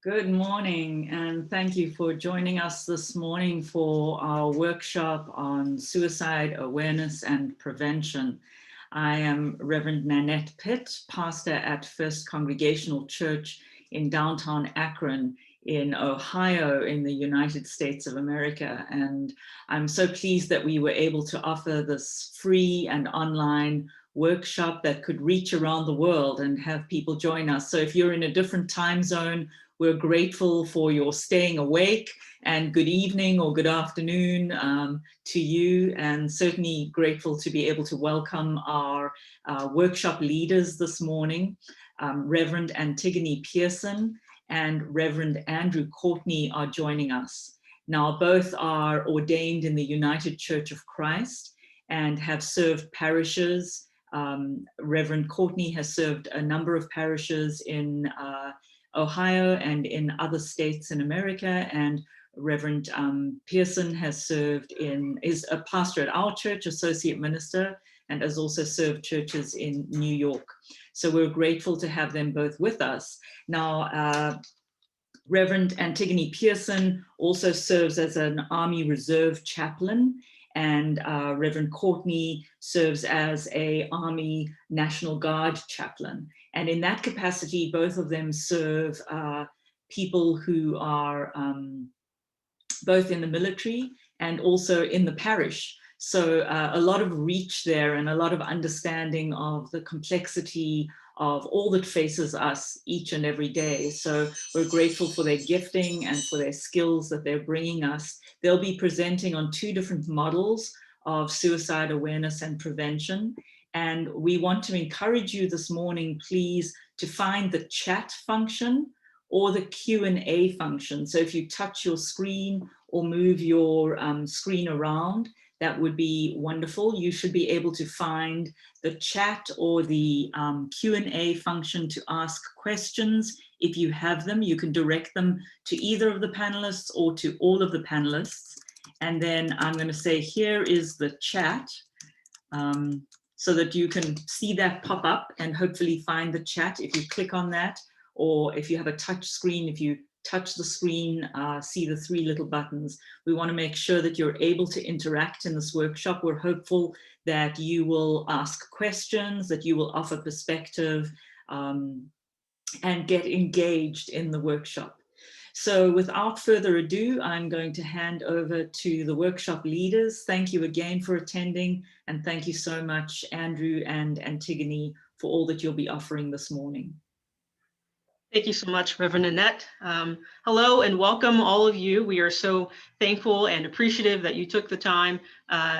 Good morning, and thank you for joining us this morning for our workshop on suicide awareness and prevention. I am Reverend Nanette Pitt, pastor at First Congregational Church in downtown Akron in Ohio in the United States of America. And I'm so pleased that we were able to offer this free and online workshop that could reach around the world and have people join us. So if you're in a different time zone, we're grateful for your staying awake, and good evening or good afternoon to you, and certainly grateful to be able to welcome our workshop leaders this morning. Reverend Antigone Pearson and Reverend Andrew Courtney are joining us. Now, both are ordained in the United Church of Christ and have served parishes. Reverend Courtney has served a number of parishes in Ohio and in other states in America, and Reverend Pearson has is a pastor at our church, associate minister, and has also served churches in New York. So we're grateful to have them both with us. Now, Reverend Antigone Pearson also serves as an Army Reserve chaplain, and Reverend Courtney serves as an Army National Guard chaplain. And in that capacity, both of them serve people who are both in the military and also in the parish. So a lot of reach there and a lot of understanding of the complexity of all that faces us each and every day. So we're grateful for their gifting and for their skills that they're bringing us. They'll be presenting on two different models of suicide awareness and prevention. And we want to encourage you this morning, please, to find the chat function or the Q&A function. So if you touch your screen or move your screen around, that would be wonderful. You should be able to find the chat or the Q&A function to ask questions. If you have them, you can direct them to either of the panelists or to all of the panelists. And then I'm going to say, here is the chat, so that you can see that pop up and hopefully find the chat if you click on that, or if you have a touch screen, if you touch the screen, see the three little buttons. We want to make sure that you're able to interact in this workshop. We're hopeful that you will ask questions, that you will offer perspective, and get engaged in the workshop. So without further ado, I'm going to hand over to the workshop leaders. Thank you again for attending, and thank you so much, Andrew and Antigone, for all that you'll be offering this morning. Thank you so much, Reverend Nanette. Hello and welcome all of you. We are so thankful and appreciative that you took the time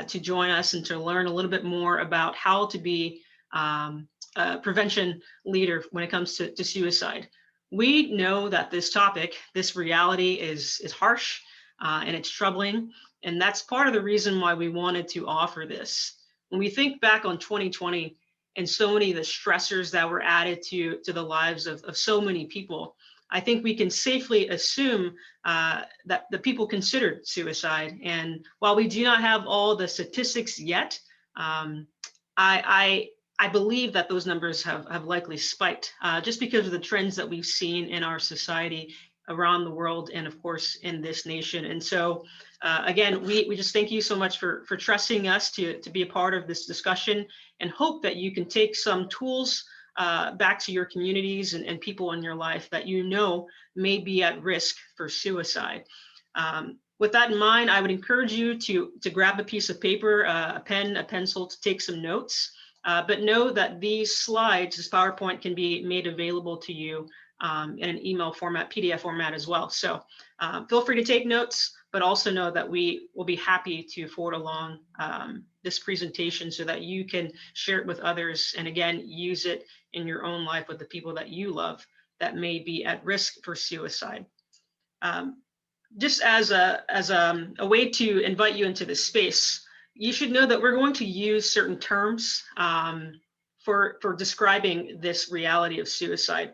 to join us and to learn a little bit more about how to be a prevention leader when it comes to suicide. We know that this topic, this reality is harsh and it's troubling, and that's part of the reason why we wanted to offer this. When we think back on 2020, and so many of the stressors that were added to the lives of so many people, I think we can safely assume that the people considered suicide. And while we do not have all the statistics yet, I believe that those numbers have likely spiked just because of the trends that we've seen in our society around the world and of course in this nation. And so again, we just thank you so much for trusting us to be a part of this discussion, and hope that you can take some tools back to your communities and people in your life that you know may be at risk for suicide. With that in mind, I would encourage you to grab a piece of paper, a pen, a pencil to take some notes, but know that these slides, this PowerPoint, can be made available to you in an email format, PDF format as well. So feel free to take notes, but also know that we will be happy to forward along this presentation so that you can share it with others, and again, use it in your own life with the people that you love that may be at risk for suicide. Just as a way to invite you into this space, you should know that we're going to use certain terms for describing this reality of suicide.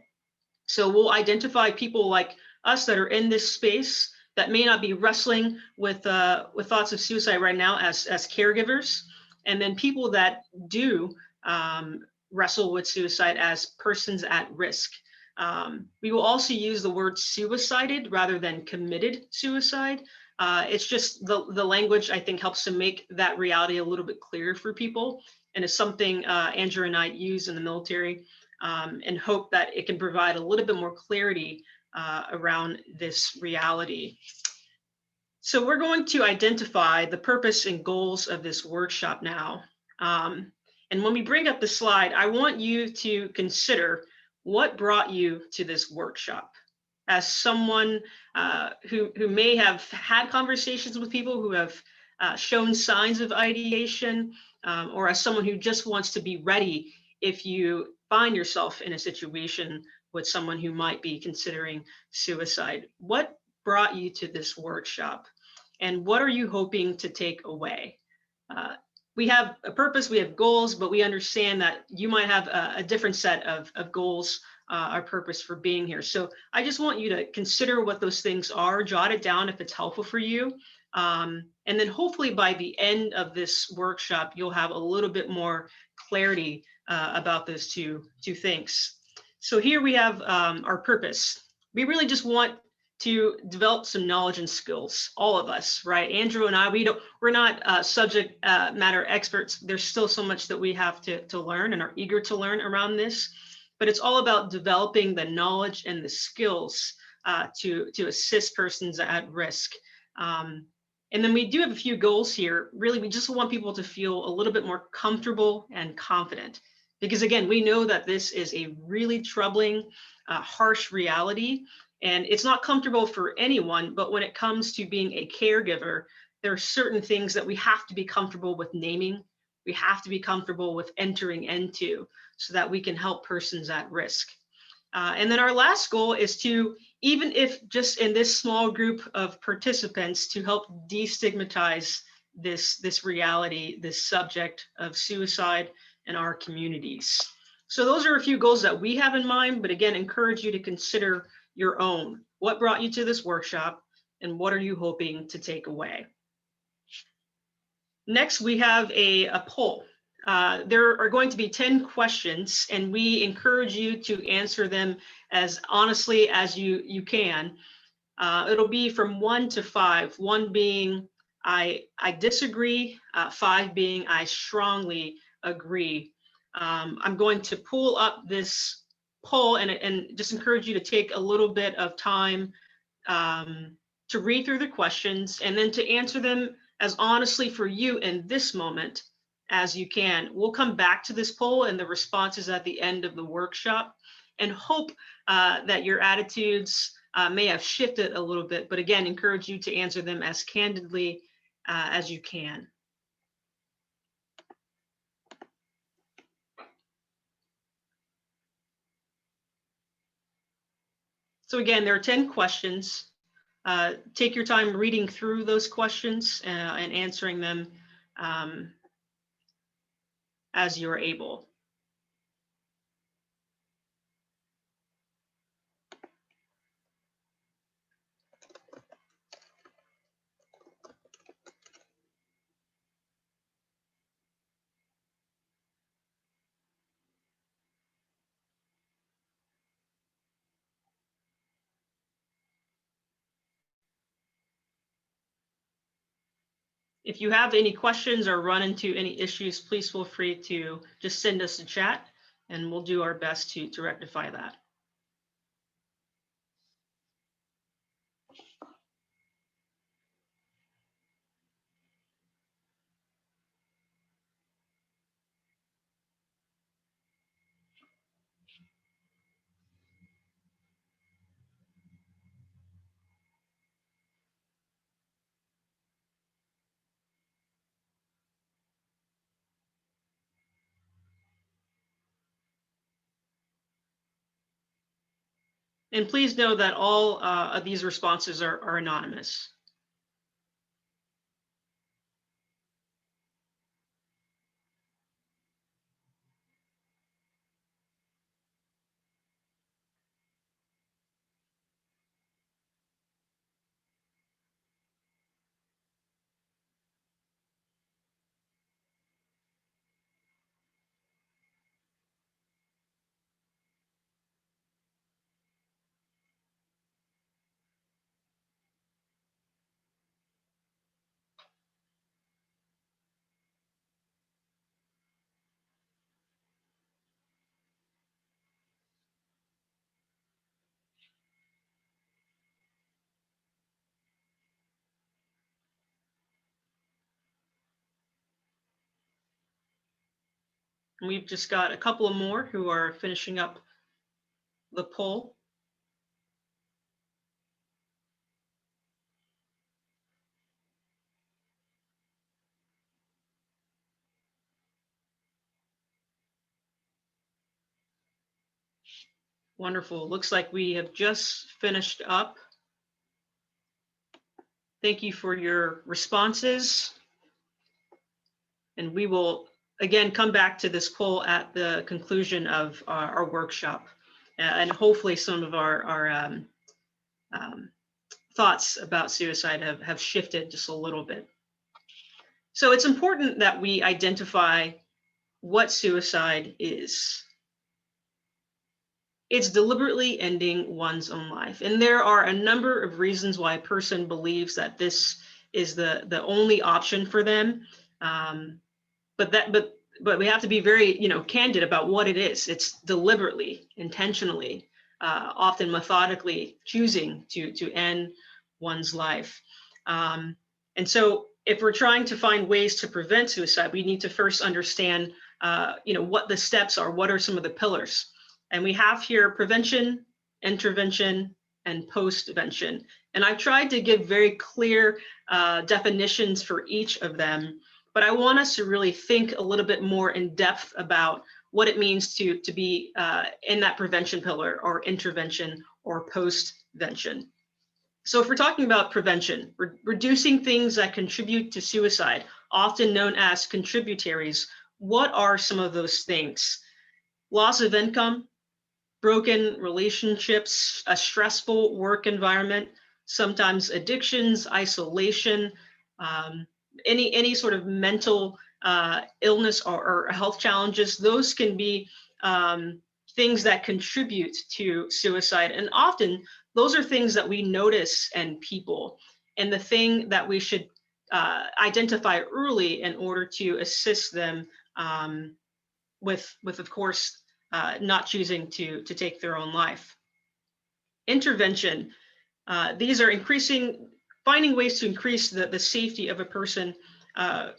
So we'll identify people like us that are in this space that may not be wrestling with thoughts of suicide right now as caregivers, and then people that do wrestle with suicide as persons at risk. We will also use the word suicided rather than committed suicide. It's just the language, I think, helps to make that reality a little bit clearer for people. And it's something Andrew and I use in the military, and hope that it can provide a little bit more clarity around this reality. So we're going to identify the purpose and goals of this workshop now. And when we bring up the slide, I want you to consider what brought you to this workshop. As someone who may have had conversations with people who have shown signs of ideation, or as someone who just wants to be ready if you find yourself in a situation with someone who might be considering suicide. What brought you to this workshop, and what are you hoping to take away? We have a purpose, we have goals, but we understand that you might have a different set of goals, our purpose for being here. So I just want you to consider what those things are, jot it down if it's helpful for you. And then hopefully by the end of this workshop, you'll have a little bit more clarity about those two things. So here we have our purpose. We really just want to develop some knowledge and skills, all of us, right? Andrew and I, we're not subject matter experts. There's still so much that we have to learn and are eager to learn around this, but it's all about developing the knowledge and the skills to assist persons at risk. And then we do have a few goals here. Really, we just want people to feel a little bit more comfortable and confident, because again, we know that this is a really troubling, harsh reality. And it's not comfortable for anyone, but when it comes to being a caregiver, there are certain things that we have to be comfortable with naming. We have to be comfortable with entering into so that we can help persons at risk. And then our last goal is to, even if just in this small group of participants, to help destigmatize this reality, this subject of suicide in our communities. So those are a few goals that we have in mind, but again, encourage you to consider your own. What brought you to this workshop, and what are you hoping to take away? Next, we have a poll. There are going to be 10 questions, and we encourage you to answer them as honestly as you can. It'll be from 1 to 5, 1 being I disagree, 5 being I strongly agree. I'm going to pull up this poll and just encourage you to take a little bit of time to read through the questions and then to answer them as honestly for you in this moment as you can. We'll come back to this poll and the responses at the end of the workshop, and hope that your attitudes may have shifted a little bit, but again, encourage you to answer them as candidly as you can. So again, there are 10 questions. Take your time reading through those questions and answering them as you're able. If you have any questions or run into any issues, please feel free to just send us a chat and we'll do our best to rectify that. And please know that all of these responses are anonymous. And we've just got a couple of more who are finishing up the poll. Wonderful. Looks like we have just finished up. Thank you for your responses. And we will, again, come back to this poll at the conclusion of our workshop. And hopefully some of our thoughts about suicide have shifted just a little bit. So it's important that we identify what suicide is. It's deliberately ending one's own life. And there are a number of reasons why a person believes that this is the only option for them. But we have to be very, candid about what it is. It's deliberately, intentionally, often methodically choosing to end one's life. And so if we're trying to find ways to prevent suicide, we need to first understand, what the steps are, what are some of the pillars. And we have here prevention, intervention, and postvention. And I've tried to give very clear definitions for each of them, but I want us to really think a little bit more in depth about what it means to be in that prevention pillar or intervention or postvention. So if we're talking about prevention, reducing things that contribute to suicide, often known as contributaries, what are some of those things? Loss of income, broken relationships, a stressful work environment, sometimes addictions, isolation, any sort of mental illness or health challenges. Those can be things that contribute to suicide. And often those are things that we notice in people, and the thing that we should identify early in order to assist them with of course, not choosing to take their own life. Intervention. These are finding ways to increase the safety of a person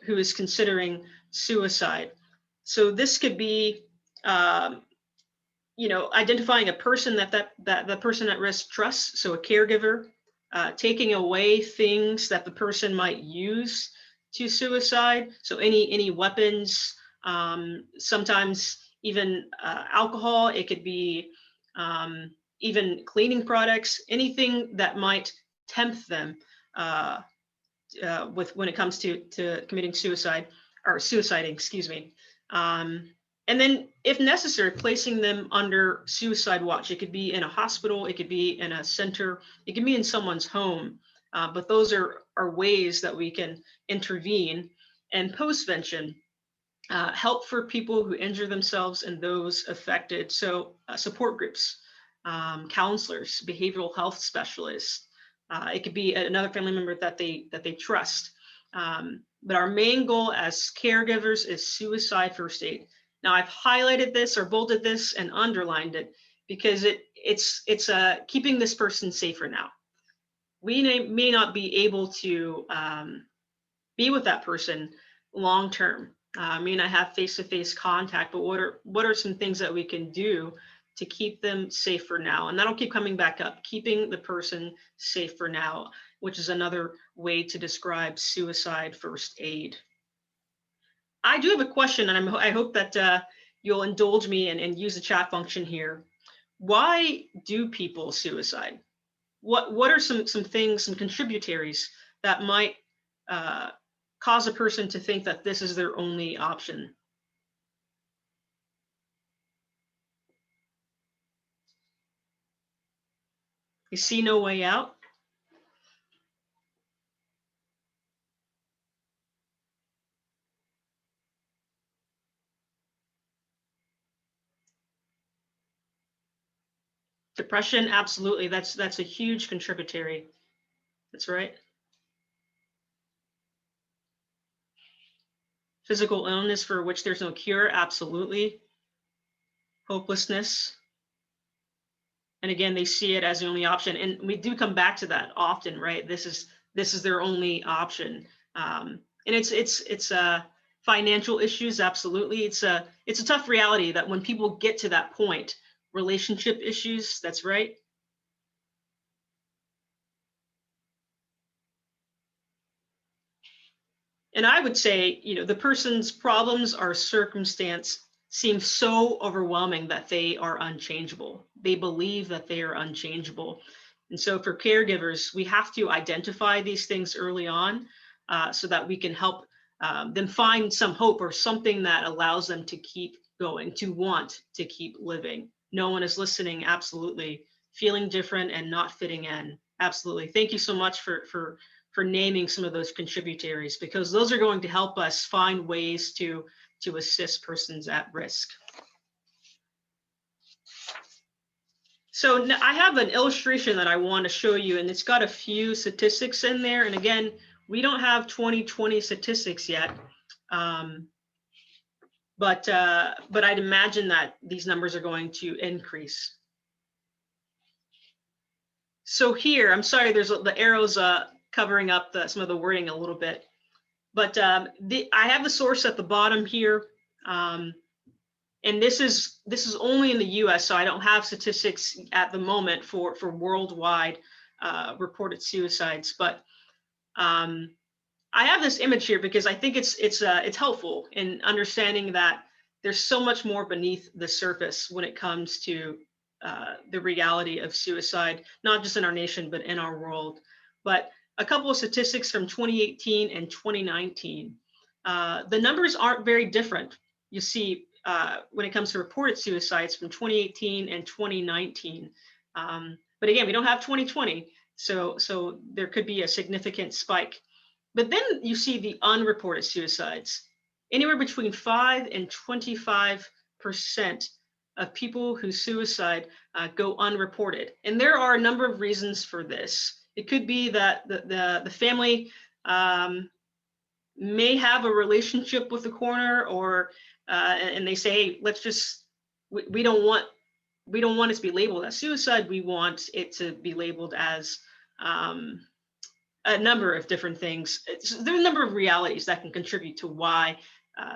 who is considering suicide. So this could be, identifying a person that the person at risk trusts, so a caregiver, taking away things that the person might use to suicide, so any weapons, sometimes even alcohol. It could be even cleaning products, anything that might tempt them when it comes to committing suicide or suiciding, excuse me. And then if necessary, placing them under suicide watch. It could be in a hospital, it could be in a center, it can be in someone's home, but those are ways that we can intervene. And postvention, help for people who injure themselves and those affected. So support groups, counselors, behavioral health specialists. It could be another family member that they trust. But our main goal as caregivers is suicide first aid. Now I've highlighted this or bolded this and underlined it because it's keeping this person safer now. We may not be able to be with that person long term. May not have face-to-face contact, but what are some things that we can do to keep them safe for now? And that'll keep coming back up, keeping the person safe for now, which is another way to describe suicide first aid. I do have a question, and I hope that you'll indulge me and use the chat function here. Why do people suicide? What are some things, some contributaries that might cause a person to think that this is their only option? You see no way out? Depression, absolutely. That's a huge contributory. That's right. Physical illness for which there's no cure, absolutely. Hopelessness. And again, they see it as the only option. And we do come back to that often, right? This is their only option. And it's Financial issues, absolutely. It's a tough reality that when people get to that point, relationship issues, that's right. And I would say, you know, the person's problems or circumstance seem so overwhelming that they are unchangeable. They believe that they are unchangeable. And so for caregivers, we have to identify these things early on so that we can help them find some hope or something that allows them to keep going, to want to keep living. No one is listening, absolutely. Feeling different and not fitting in, absolutely. Thank you so much for naming some of those contributaries, because those are going to help us find ways to assist persons at risk. So I have an illustration that I want to show you, and it's got a few statistics in there. And again, we don't have 2020 statistics yet, but I'd imagine that these numbers are going to increase. So here, I'm sorry, there's the arrows covering up some of the wording a little bit. But I have the source at the bottom here, and this is only in the U.S., so I don't have statistics at the moment for worldwide reported suicides. But I have this image here because I think it's helpful in understanding that there's so much more beneath the surface when it comes to the reality of suicide, not just in our nation but in our world. But a couple of statistics from 2018 and 2019. The numbers aren't very different. You see, when it comes to reported suicides from 2018 and 2019. But again, we don't have 2020, so there could be a significant spike. But then you see the unreported suicides. Anywhere between 5 and 25% of people who suicide go unreported. And there are a number of reasons for this. It could be that the family may have a relationship with the coroner, or and they say, hey, let's just, we don't want it to be labeled as suicide. We want it to be labeled as a number of different things. There are a number of realities that can contribute to why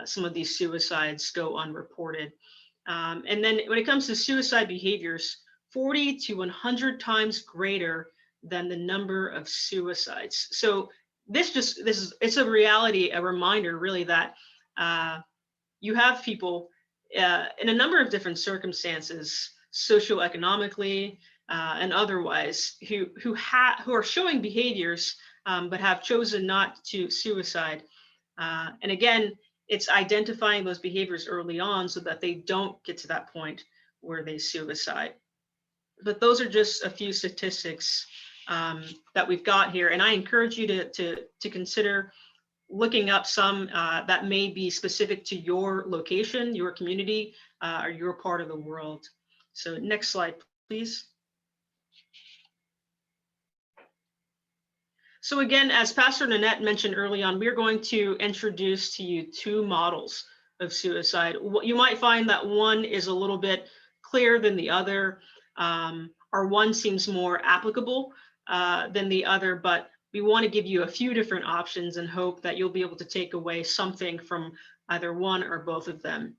some of these suicides go unreported. And then when it comes to suicide behaviors, 40 to 100 times greater than the number of suicides. So it's a reality, a reminder really that you have people in a number of different circumstances, socioeconomically and otherwise, who are showing behaviors but have chosen not to suicide. And again, it's identifying those behaviors early on so that they don't get to that point where they suicide. But those are just a few statistics that we've got here, and I encourage you to consider looking up some that may be specific to your location, your community, or your part of the world. So next slide, please. So again, as Pastor Nanette mentioned early on, we're going to introduce to you two models of suicide. You might find that one is a little bit clearer than the other, or one seems more applicable than the other, but we want to give you a few different options and hope that you'll be able to take away something from either one or both of them.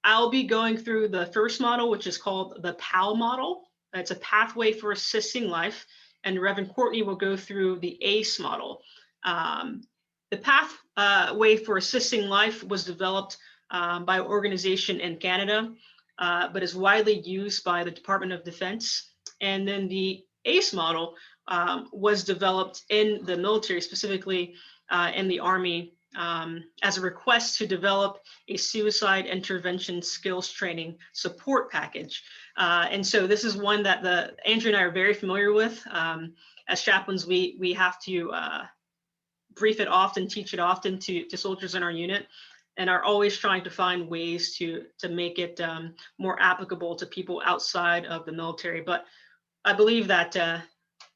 I'll be going through the first model, which is called the PAL model. It's a pathway for assisting life. And Reverend Courtney will go through the ACE model. The pathway for assisting life was developed by an organization in Canada, but is widely used by the Department of Defense. And then the ACE model was developed in the military, specifically in the Army, as a request to develop a suicide intervention skills training support package. And so this is one that Andrew and I are very familiar with. As chaplains, we have to brief it often, teach it often to soldiers in our unit, and are always trying to find ways to make it more applicable to people outside of the military. But I believe that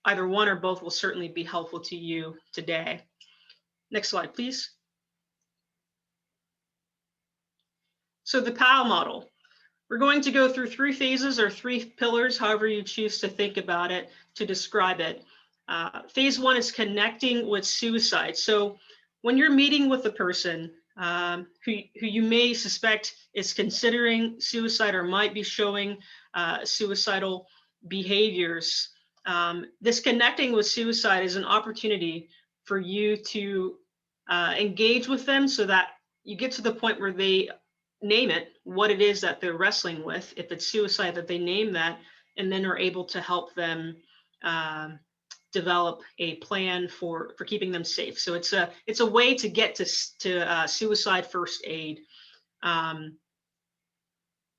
either one or both will certainly be helpful to you today. Next slide, please. So the PAL model. We're going to go through 3 phases or 3 pillars, however you choose to think about it, to describe it. Phase 1 is connecting with suicide. So when you're meeting with a person, who you may suspect is considering suicide or might be showing suicidal behaviors. This connecting with suicide is an opportunity for you to engage with them so that you get to the point where they name it, what it is that they're wrestling with. If it's suicide, that they name that, and then are able to help them develop a plan for keeping them safe. So it's a way to get to suicide first aid. And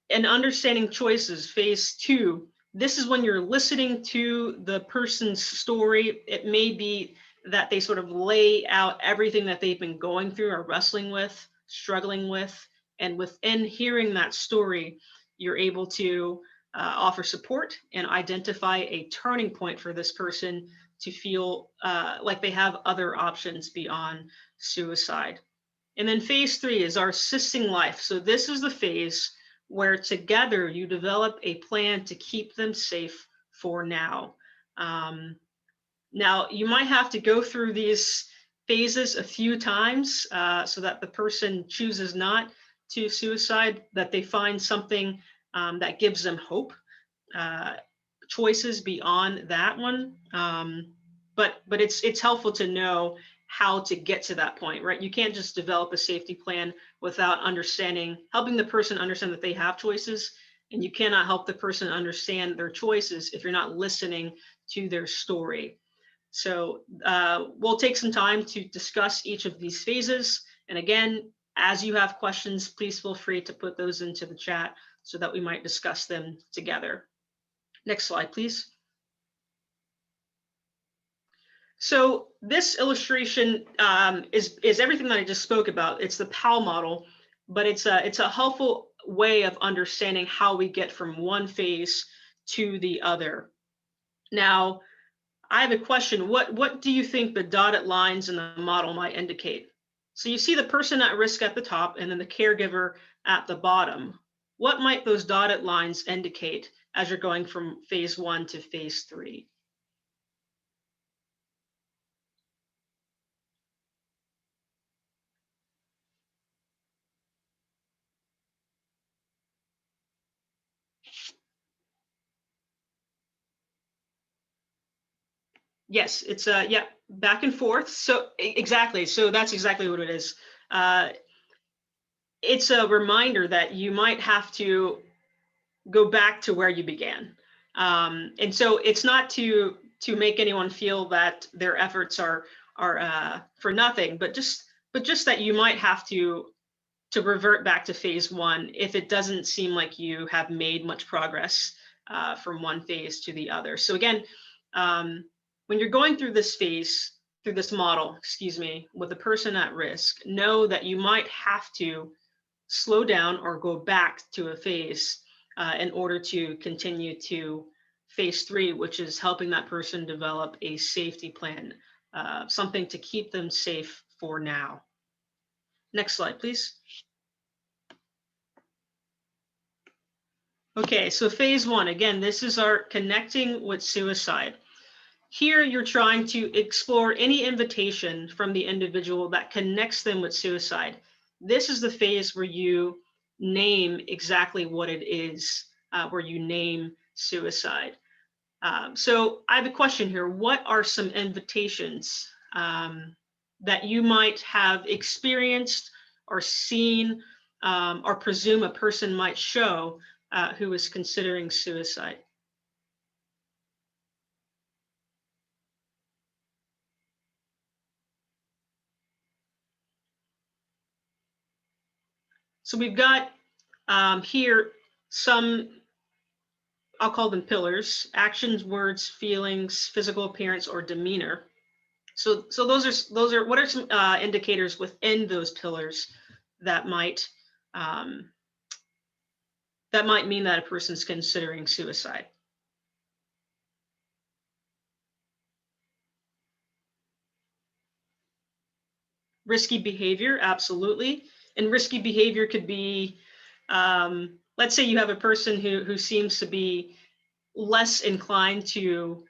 understanding choices, phase 2. This is when you're listening to the person's story. It may be that they sort of lay out everything that they've been going through or wrestling with, struggling with, and within hearing that story, you're able to offer support and identify a turning point for this person to feel like they have other options beyond suicide. And then phase 3 is our assisting life. So this is the phase where together you develop a plan to keep them safe for now. Now, you might have to go through these phases a few times so that the person chooses not to suicide, that they find something that gives them hope, choices beyond that one. But it's helpful to know how to get to that point, right? You can't just develop a safety plan without helping the person understand that they have choices, and you cannot help the person understand their choices if you're not listening to their story. So we'll take some time to discuss each of these phases. And again, as you have questions, please feel free to put those into the chat so that we might discuss them together. Next slide, please. So this illustration is everything that I just spoke about. It's the PAL model, but it's a helpful way of understanding how we get from one phase to the other. Now, I have a question. What do you think the dotted lines in the model might indicate? So you see the person at risk at the top and then the caregiver at the bottom. What might those dotted lines indicate as you're going from phase 1 to phase 3? Yes, it's yeah, back and forth. So exactly. So that's exactly what it is. It's a reminder that you might have to go back to where you began. And so it's not to make anyone feel that their efforts are for nothing, but just that you might have to revert back to phase 1 if it doesn't seem like you have made much progress from one phase to the other. So again, when you're going through this phase, through this model, excuse me, with a person at risk, know that you might have to slow down or go back to a phase in order to continue to phase 3, which is helping that person develop a safety plan, something to keep them safe for now. Next slide, please. Okay, so phase 1, again, this is our connecting with suicide. Here, you're trying to explore any invitation from the individual that connects them with suicide. This is the phase where you name exactly what it is, where you name suicide. So I have a question here. What are some invitations that you might have experienced or seen or presume a person might show who is considering suicide? So we've got here some, I'll call them pillars: actions, words, feelings, physical appearance, or demeanor. So those are what are some indicators within those pillars that might mean that a person's considering suicide? Risky behavior, absolutely. And risky behavior could be, let's say you have a person who seems to be less inclined to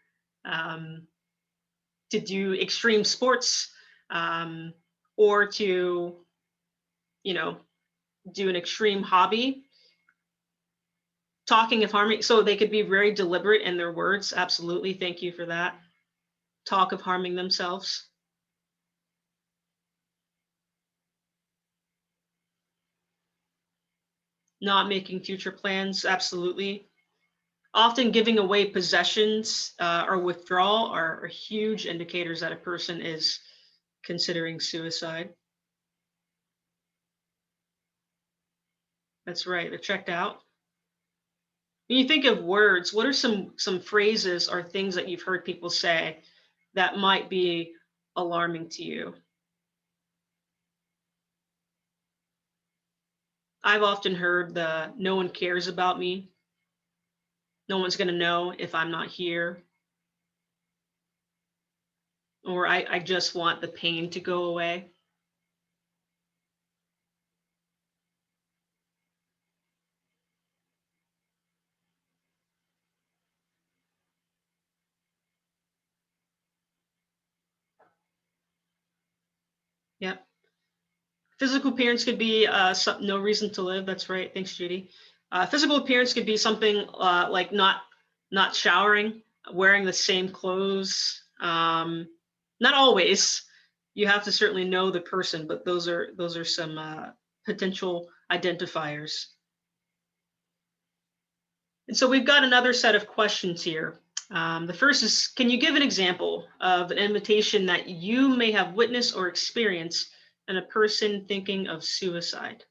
do extreme sports or to do an extreme hobby. Talking of harming, so they could be very deliberate in their words. Absolutely. Thank you for that. Talk of harming themselves. Not making future plans. Absolutely. Often giving away possessions or withdrawal are huge indicators that a person is considering suicide. That's right. They're checked out. When you think of words, what are some phrases or things that you've heard people say that might be alarming to you? I've often heard the "no one cares about me." No one's going to know if I'm not here. Or I just want the pain to go away. Yep. Physical appearance could be no reason to live. That's right. Thanks, Judy. Physical appearance could be something like not showering, wearing the same clothes. Not always. You have to certainly know the person, but those are some potential identifiers. And so we've got another set of questions here. The first is, can you give an example of an invitation that you may have witnessed or experienced in a person thinking of suicide?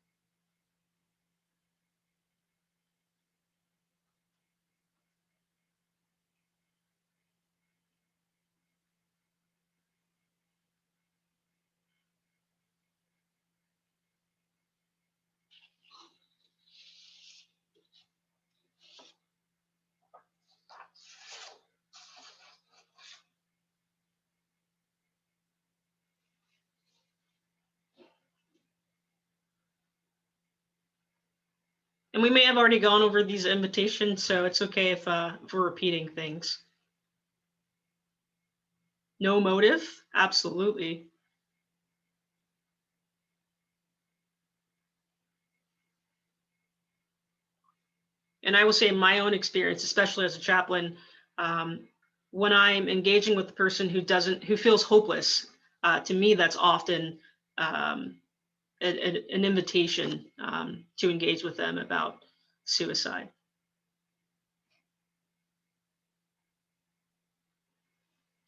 And we may have already gone over these invitations, so it's okay if we're repeating things. No motive? Absolutely. And I will say in my own experience, especially as a chaplain, when I'm engaging with the person who feels hopeless, to me, that's often an invitation to engage with them about suicide.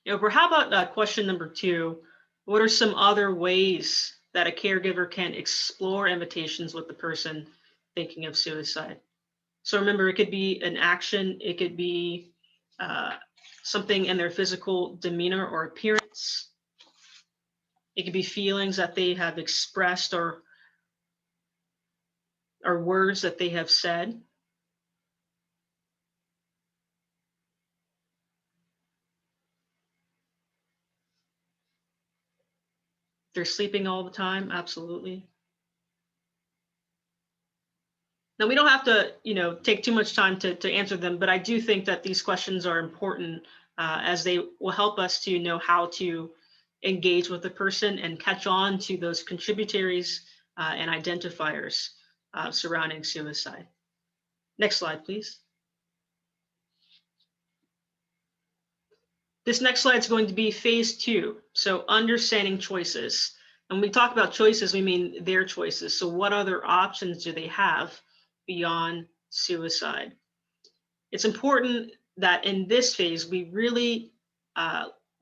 But how about question number 2? What are some other ways that a caregiver can explore invitations with the person thinking of suicide? So remember, it could be an action, it could be something in their physical demeanor or appearance. It could be feelings that they have expressed or words that they have said. They're sleeping all the time, absolutely. Now, we don't have to, take too much time to answer them, but I do think that these questions are important as they will help us to know how to engage with the person and catch on to those contributors and identifiers surrounding suicide. Next slide, please. This next slide is going to be phase 2. So understanding choices. When we talk about choices, we mean their choices. So what other options do they have beyond suicide? It's important that in this phase, we really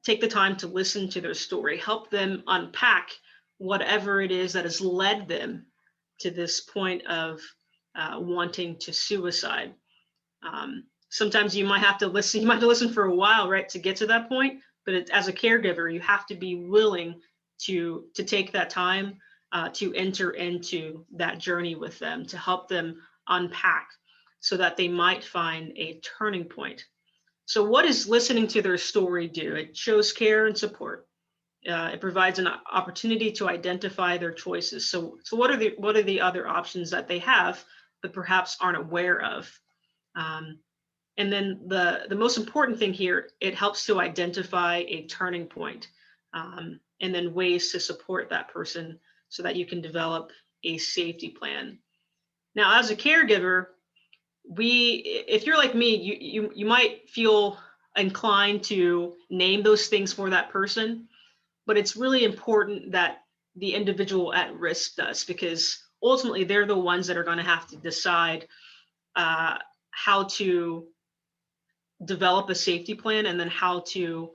take the time to listen to their story, help them unpack whatever it is that has led them to this point of wanting to suicide. Sometimes you might have to listen for a while, right, to get to that point. But as a caregiver, you have to be willing to take that time to enter into that journey with them, to help them unpack so that they might find a turning point. So what does listening to their story do? It shows care and support. It provides an opportunity to identify their choices. So what are the other options that they have, but perhaps aren't aware of? And then the most important thing here, it helps to identify a turning point, and then ways to support that person so that you can develop a safety plan. Now, as a caregiver, if you're like me, you might feel inclined to name those things for that person, but it's really important that the individual at risk does, because ultimately they're the ones that are going to have to decide how to develop a safety plan, and then how to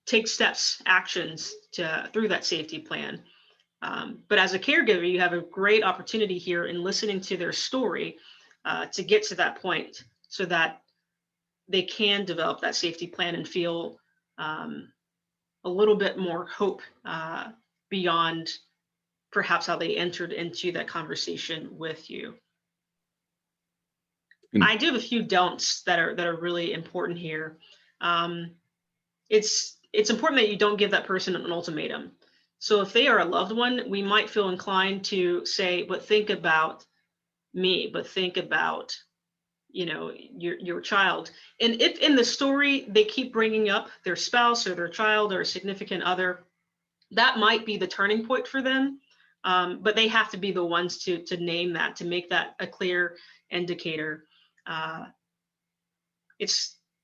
take steps, actions through that safety plan. But as a caregiver, you have a great opportunity here in listening to their story to get to that point, so that they can develop that safety plan and feel a little bit more hope beyond perhaps how they entered into that conversation with you. I do have a few don'ts that are really important here. It's important that you don't give that person an ultimatum. So if they are a loved one, we might feel inclined to say, but think about me, but think about, your child. And if in the story they keep bringing up their spouse or their child or a significant other, that might be the turning point for them. But they have to be the ones to name that, to make that a clear indicator.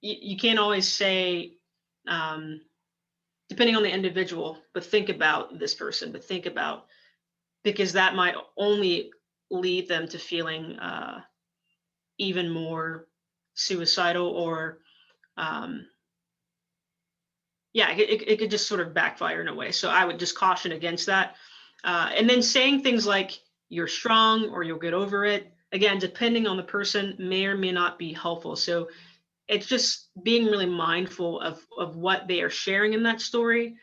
You can't always say, depending on the individual, but think about this person, but think about, because that might only lead them to feeling even more suicidal, or it could just sort of backfire in a way. So I would just caution against that. And then saying things like you're strong or you'll get over it, again, depending on the person, may or may not be helpful. So it's just being really mindful of what they are sharing in that story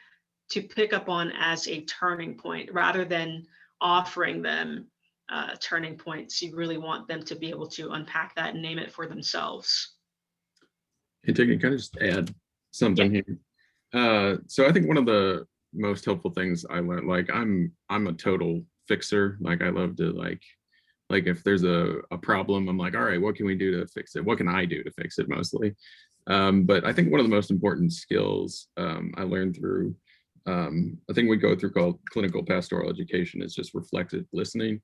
to pick up on as a turning point, rather than offering them turning points. You really want them to be able to unpack that and name it for themselves. Hey, Tiggy, can I just add something here? So I think one of the most helpful things I learned, like I'm a total fixer. Like I love to like if there's a problem, I'm like, all right, what can we do to fix it? What can I do to fix it mostly? But I think one of the most important skills I learned through a thing we go through called clinical pastoral education is just reflective listening.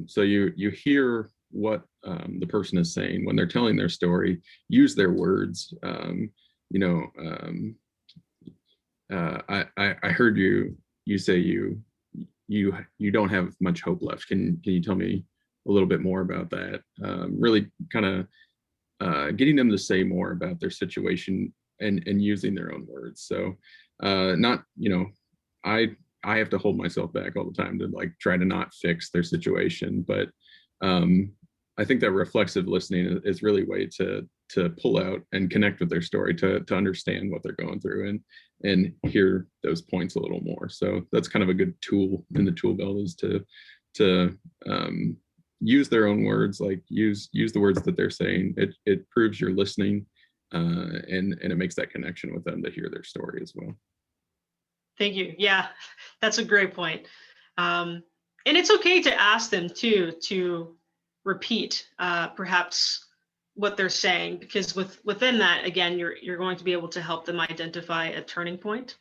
So you hear what the person is saying when they're telling their story, use their words. I heard you say you don't have much hope left. Can you tell me a little bit more about that? Really kind of getting them to say more about their situation and using their own words. So not, I have to hold myself back all the time to like try to not fix their situation. But I think that reflexive listening is really a way to pull out and connect with their story, to understand what they're going through and hear those points a little more. So that's kind of a good tool in the tool belt, is to use their own words, like use the words that they're saying. It proves you're listening, and it makes that connection with them to hear their story as well. Thank you. Yeah, that's a great point. And it's okay to ask them to repeat perhaps what they're saying, because within that, again, you're going to be able to help them identify a turning point.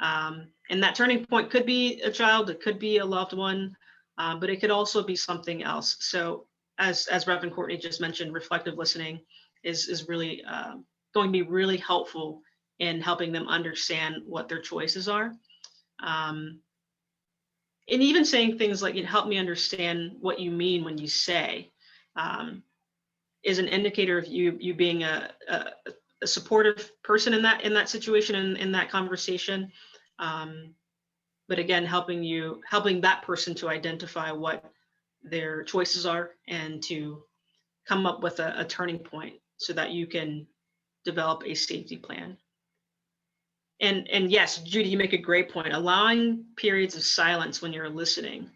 And that turning point could be a child, it could be a loved one, but it could also be something else. So as Reverend Courtney just mentioned, reflective listening is really going to be really helpful in helping them understand what their choices are. And even saying things like, help me understand what you mean when you say, is an indicator of you being a supportive person in that situation and in that conversation. But again, helping that person to identify what their choices are and to come up with a turning point so that you can develop a safety plan. And yes, Judy, you make a great point. Allowing periods of silence when you're listening.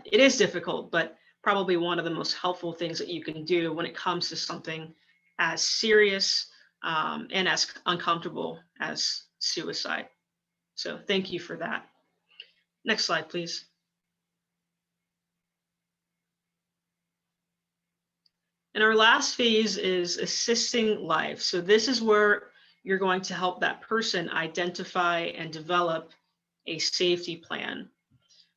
It is difficult, but probably one of the most helpful things that you can do when it comes to something as serious and as uncomfortable as suicide. So thank you for that. Next slide, please. And our last phase is assisting life. So this is where you're going to help that person identify and develop a safety plan.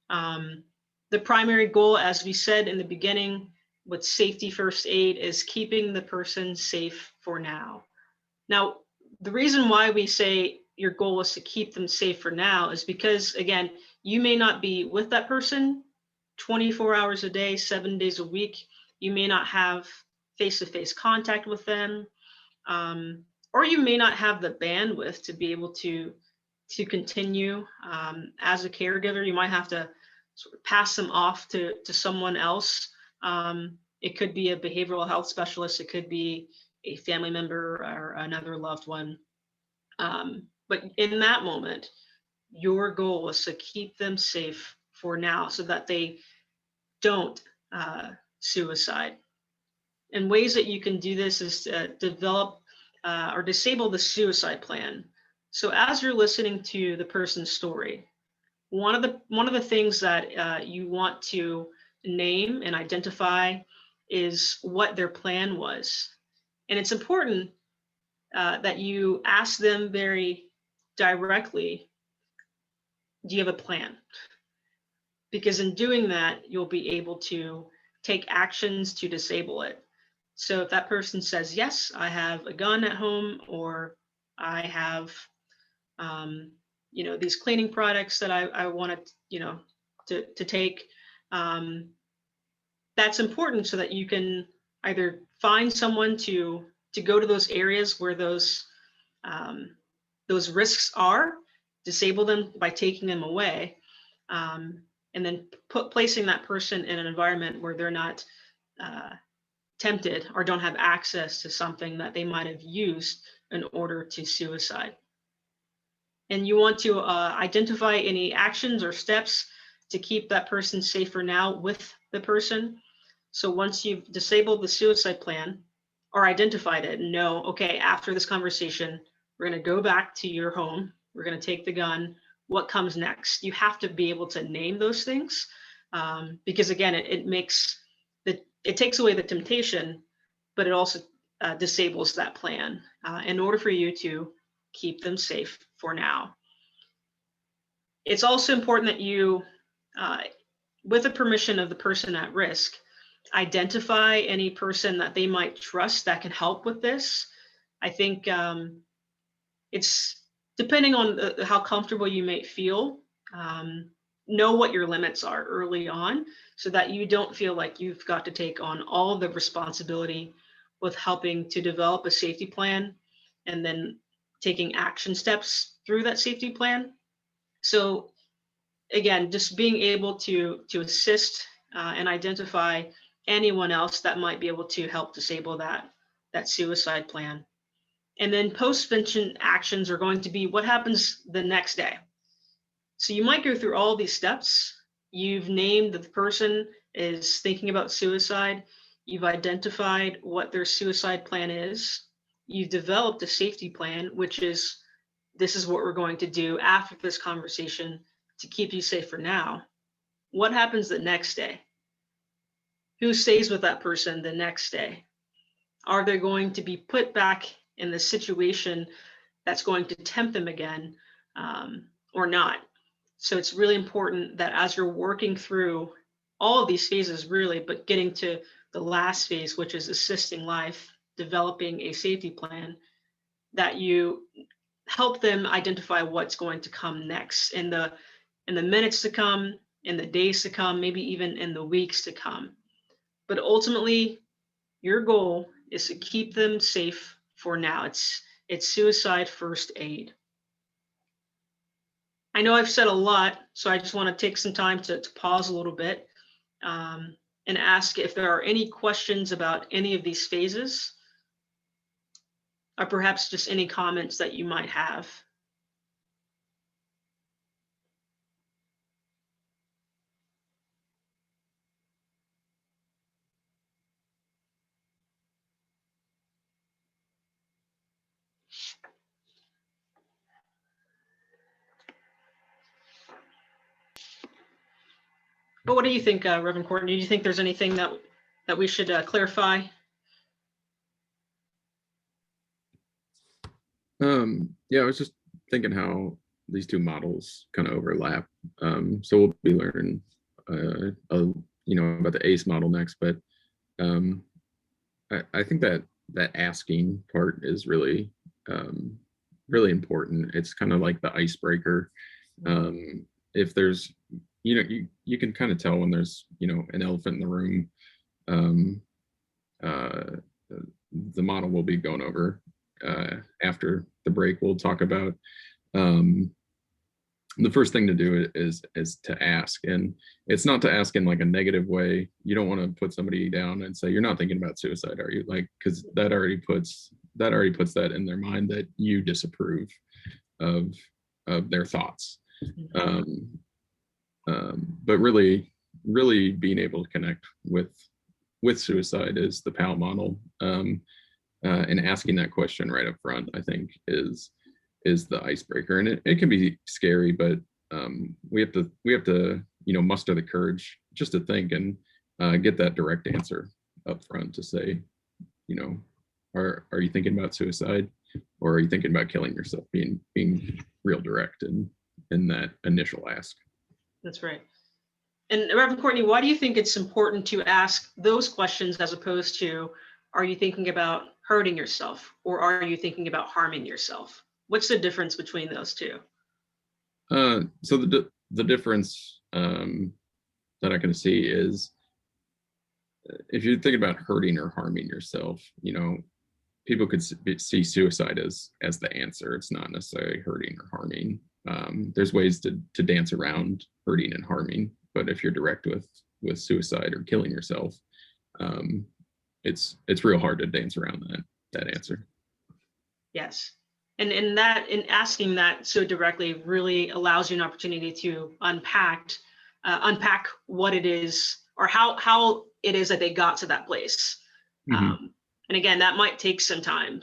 The primary goal, as we said in the beginning, with safety first aid is keeping the person safe for now. Now, the reason why we say your goal is to keep them safe for now is because, again, you may not be with that person 24 hours a day, 7 days a week. You may not have face-to-face contact with them, or you may not have the bandwidth to be able to continue as a caregiver. You might have to sort of pass them off to someone else. It could be a behavioral health specialist. It could be a family member or another loved one. But in that moment, your goal is to keep them safe for now so that they don't suicide. And ways that you can do this is to develop or disable the suicide plan. So as you're listening to the person's story, one of the things that you want to name and identify is what their plan was. And it's important that you ask them very directly, do you have a plan? Because in doing that, you'll be able to take actions to disable it. So if that person says, yes, I have a gun at home, or I have these cleaning products that I wanted, to take, that's important so that you can either find someone to go to those areas where those risks are, disable them by taking them away, and then placing that person in an environment where they're not tempted or don't have access to something that they might have used in order to suicide. And you want to identify any actions or steps to keep that person safer now with the person. So once you've disabled the suicide plan or identified it and know, okay, after this conversation, we're going to go back to your home, we're going to take the gun, what comes next? You have to be able to name those things, because again, it takes away the temptation, but it also disables that plan in order for you to keep them safe for now. It's also important that you, with the permission of the person at risk, identify any person that they might trust that can help with this. I think it's depending on how comfortable you may feel. Know what your limits are early on so that you don't feel like you've got to take on all the responsibility with helping to develop a safety plan and then taking action steps through that safety plan. So again, just being able to assist and identify anyone else that might be able to help disable that suicide plan. And then post-vention actions are going to be what happens the next day. So you might go through all these steps. You've named that the person is thinking about suicide. You've identified what their suicide plan is. You've developed a safety plan, which is, this is what we're going to do after this conversation to keep you safe for now. What happens the next day? Who stays with that person the next day? Are they going to be put back in the situation that's going to tempt them again, or not? So it's really important that as you're working through all of these phases, really, but getting to the last phase, which is assisting life, developing a safety plan, that you help them identify what's going to come next in the minutes to come, in the days to come, maybe even in the weeks to come. But ultimately, your goal is to keep them safe for now. It's suicide first aid. I know I've said a lot, so I just want to take some time to pause a little bit and ask if there are any questions about any of these phases, or perhaps just any comments that you might have. But what do you think, Reverend Courtney? Do you think there's anything that we should clarify? Yeah, I was just thinking how these two models kind of overlap. So we'll be learning, about the ACE model next, but I think that asking part is really, really important. It's kind of like the icebreaker. If there's, you can kind of tell when there's, an elephant in the room. The model we'll be going over after the break. We'll talk about the first thing to do is to ask, and it's not to ask in like a negative way. You don't want to put somebody down and say, you're not thinking about suicide, are you? Like, because that already puts that in their mind that you disapprove of their thoughts. But really being able to connect with suicide is the PAL model, and asking that question right up front, I think, is the icebreaker. And it can be scary, but we have to muster the courage just to think and get that direct answer up front to say, are you thinking about suicide, or are you thinking about killing yourself? Being real direct in that initial ask. That's right. And Reverend Courtney, why do you think it's important to ask those questions as opposed to, are you thinking about hurting yourself, or are you thinking about harming yourself? What's the difference between those two? So the difference that I can see is, if you're thinking about hurting or harming yourself, people could see suicide as the answer. It's not necessarily hurting or harming. There's ways to dance around hurting and harming, but if you're direct with suicide or killing yourself, it's real hard to dance around that answer. Yes. And asking that so directly really allows you an opportunity to unpack what it is, or how it is that they got to that place. Mm-hmm. And again, that might take some time.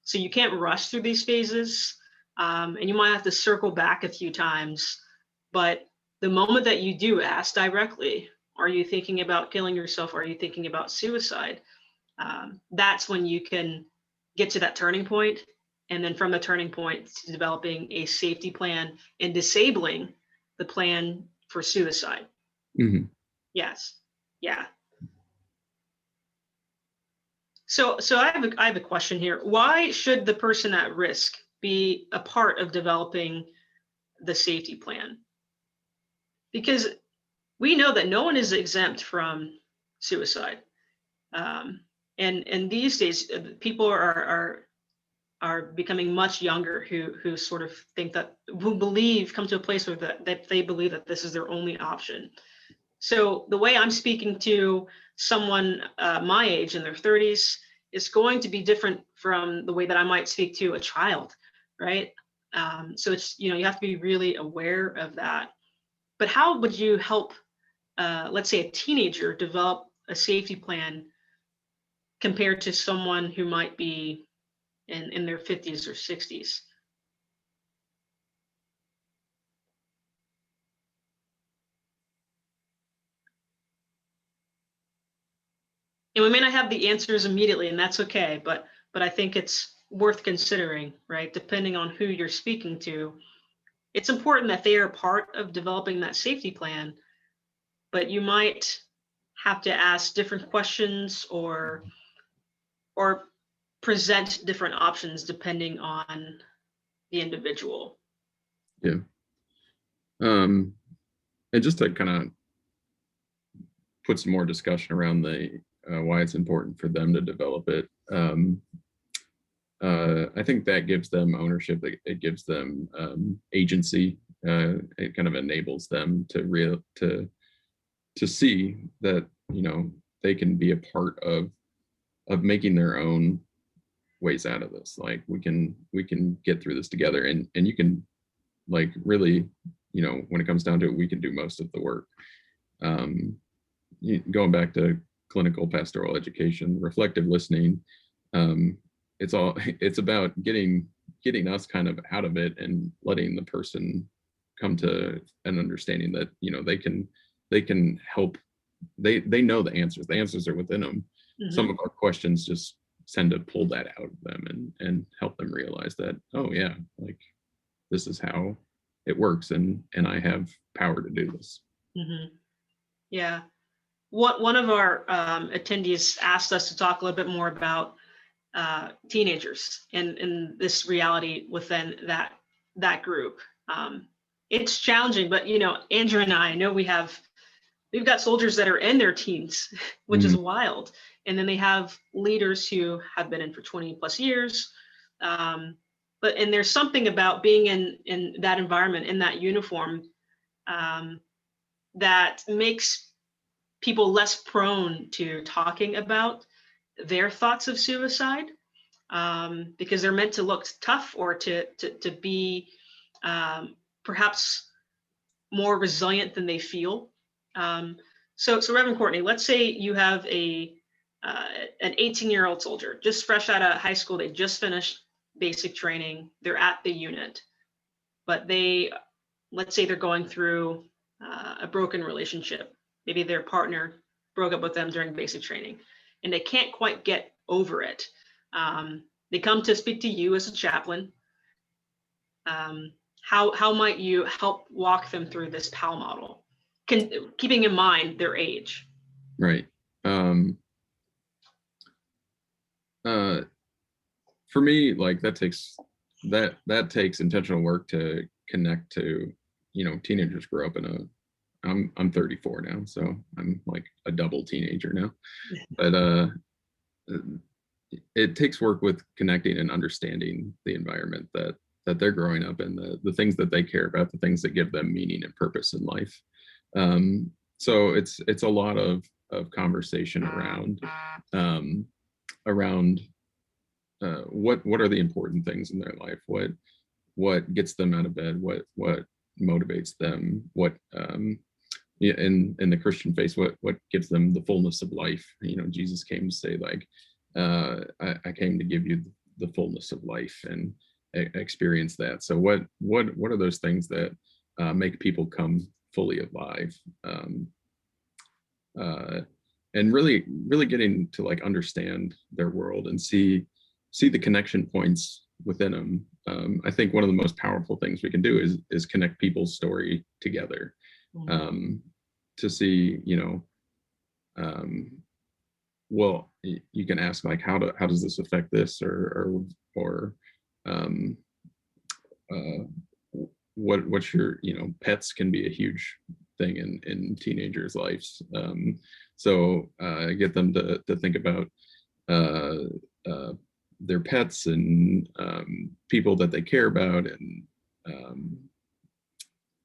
So you can't rush through these phases, and you might have to circle back a few times. But the moment that you do ask directly, are you thinking about killing yourself? Are you thinking about suicide? That's when you can get to that turning point. And then from the turning point to developing a safety plan and disabling the plan for suicide. Mm-hmm. Yes. Yeah. So I have a question here. Why should the person at risk be a part of developing the safety plan? Because we know that no one is exempt from suicide. And these days, people are becoming much younger who sort of come to a place where that they believe that this is their only option. So the way I'm speaking to someone my age in their 30s is going to be different from the way that I might speak to a child, right? So it's, you have to be really aware of that. But how would you help, let's say, a teenager develop a safety plan compared to someone who might be in their 50s or 60s? And we may not have the answers immediately, and that's okay, but I think it's worth considering, right? Depending on who you're speaking to, it's important that they are part of developing that safety plan, but you might have to ask different questions or present different options depending on the individual. Yeah. And just to kind of put some more discussion around the why it's important for them to develop it. I think that gives them ownership. It gives them agency. It kind of enables them to see that they can be a part of making their own ways out of this. Like we can get through this together, and you can, like, really, when it comes down to it, we can do most of the work. Going back to clinical pastoral education, reflective listening, it's about getting us kind of out of it and letting the person come to an understanding that they can help. They know the answers are within them. Mm-hmm. Some of our questions just tend to pull that out of them and help them realize that, oh yeah, like this is how it works, and I have power to do this. Mm-hmm. Yeah. One of our attendees asked us to talk a little bit more about teenagers and this reality within that group. It's challenging, but Andrew and I know we've got soldiers that are in their teens, which is wild, and then they have leaders who have been in for 20 plus years. And there's something about being in that environment, in that uniform, that makes people less prone to talking about their thoughts of suicide, because they're meant to look tough or to be perhaps more resilient than they feel. So Reverend Courtney, let's say you have an 18-year-old soldier just fresh out of high school. They just finished basic training. They're at the unit, but let's say they're going through a broken relationship. Maybe their partner broke up with them during basic training, and they can't quite get over it. They come to speak to you as a chaplain. How might you help walk them through this PAL model, keeping in mind their age? Right. For me, like that takes intentional work to connect to, teenagers grow up in I'm 34 now, so I'm like a double teenager now. But it takes work with connecting and understanding the environment that they're growing up in, the things that they care about, the things that give them meaning and purpose in life. So it's a lot of conversation around what are the important things in their life, what gets them out of bed, what motivates them, what in the Christian faith, what gives them the fullness of life. Jesus came to say, like, I came to give you the fullness of life and experience that. So what are those things that make people come fully alive? And really getting to like understand their world and see the connection points within them. I think one of the most powerful things we can do is connect people's story together, to see, well, you can ask, like, how does this affect this, or what's your, pets can be a huge thing in teenagers' lives. So get them to think about their pets and people that they care about, and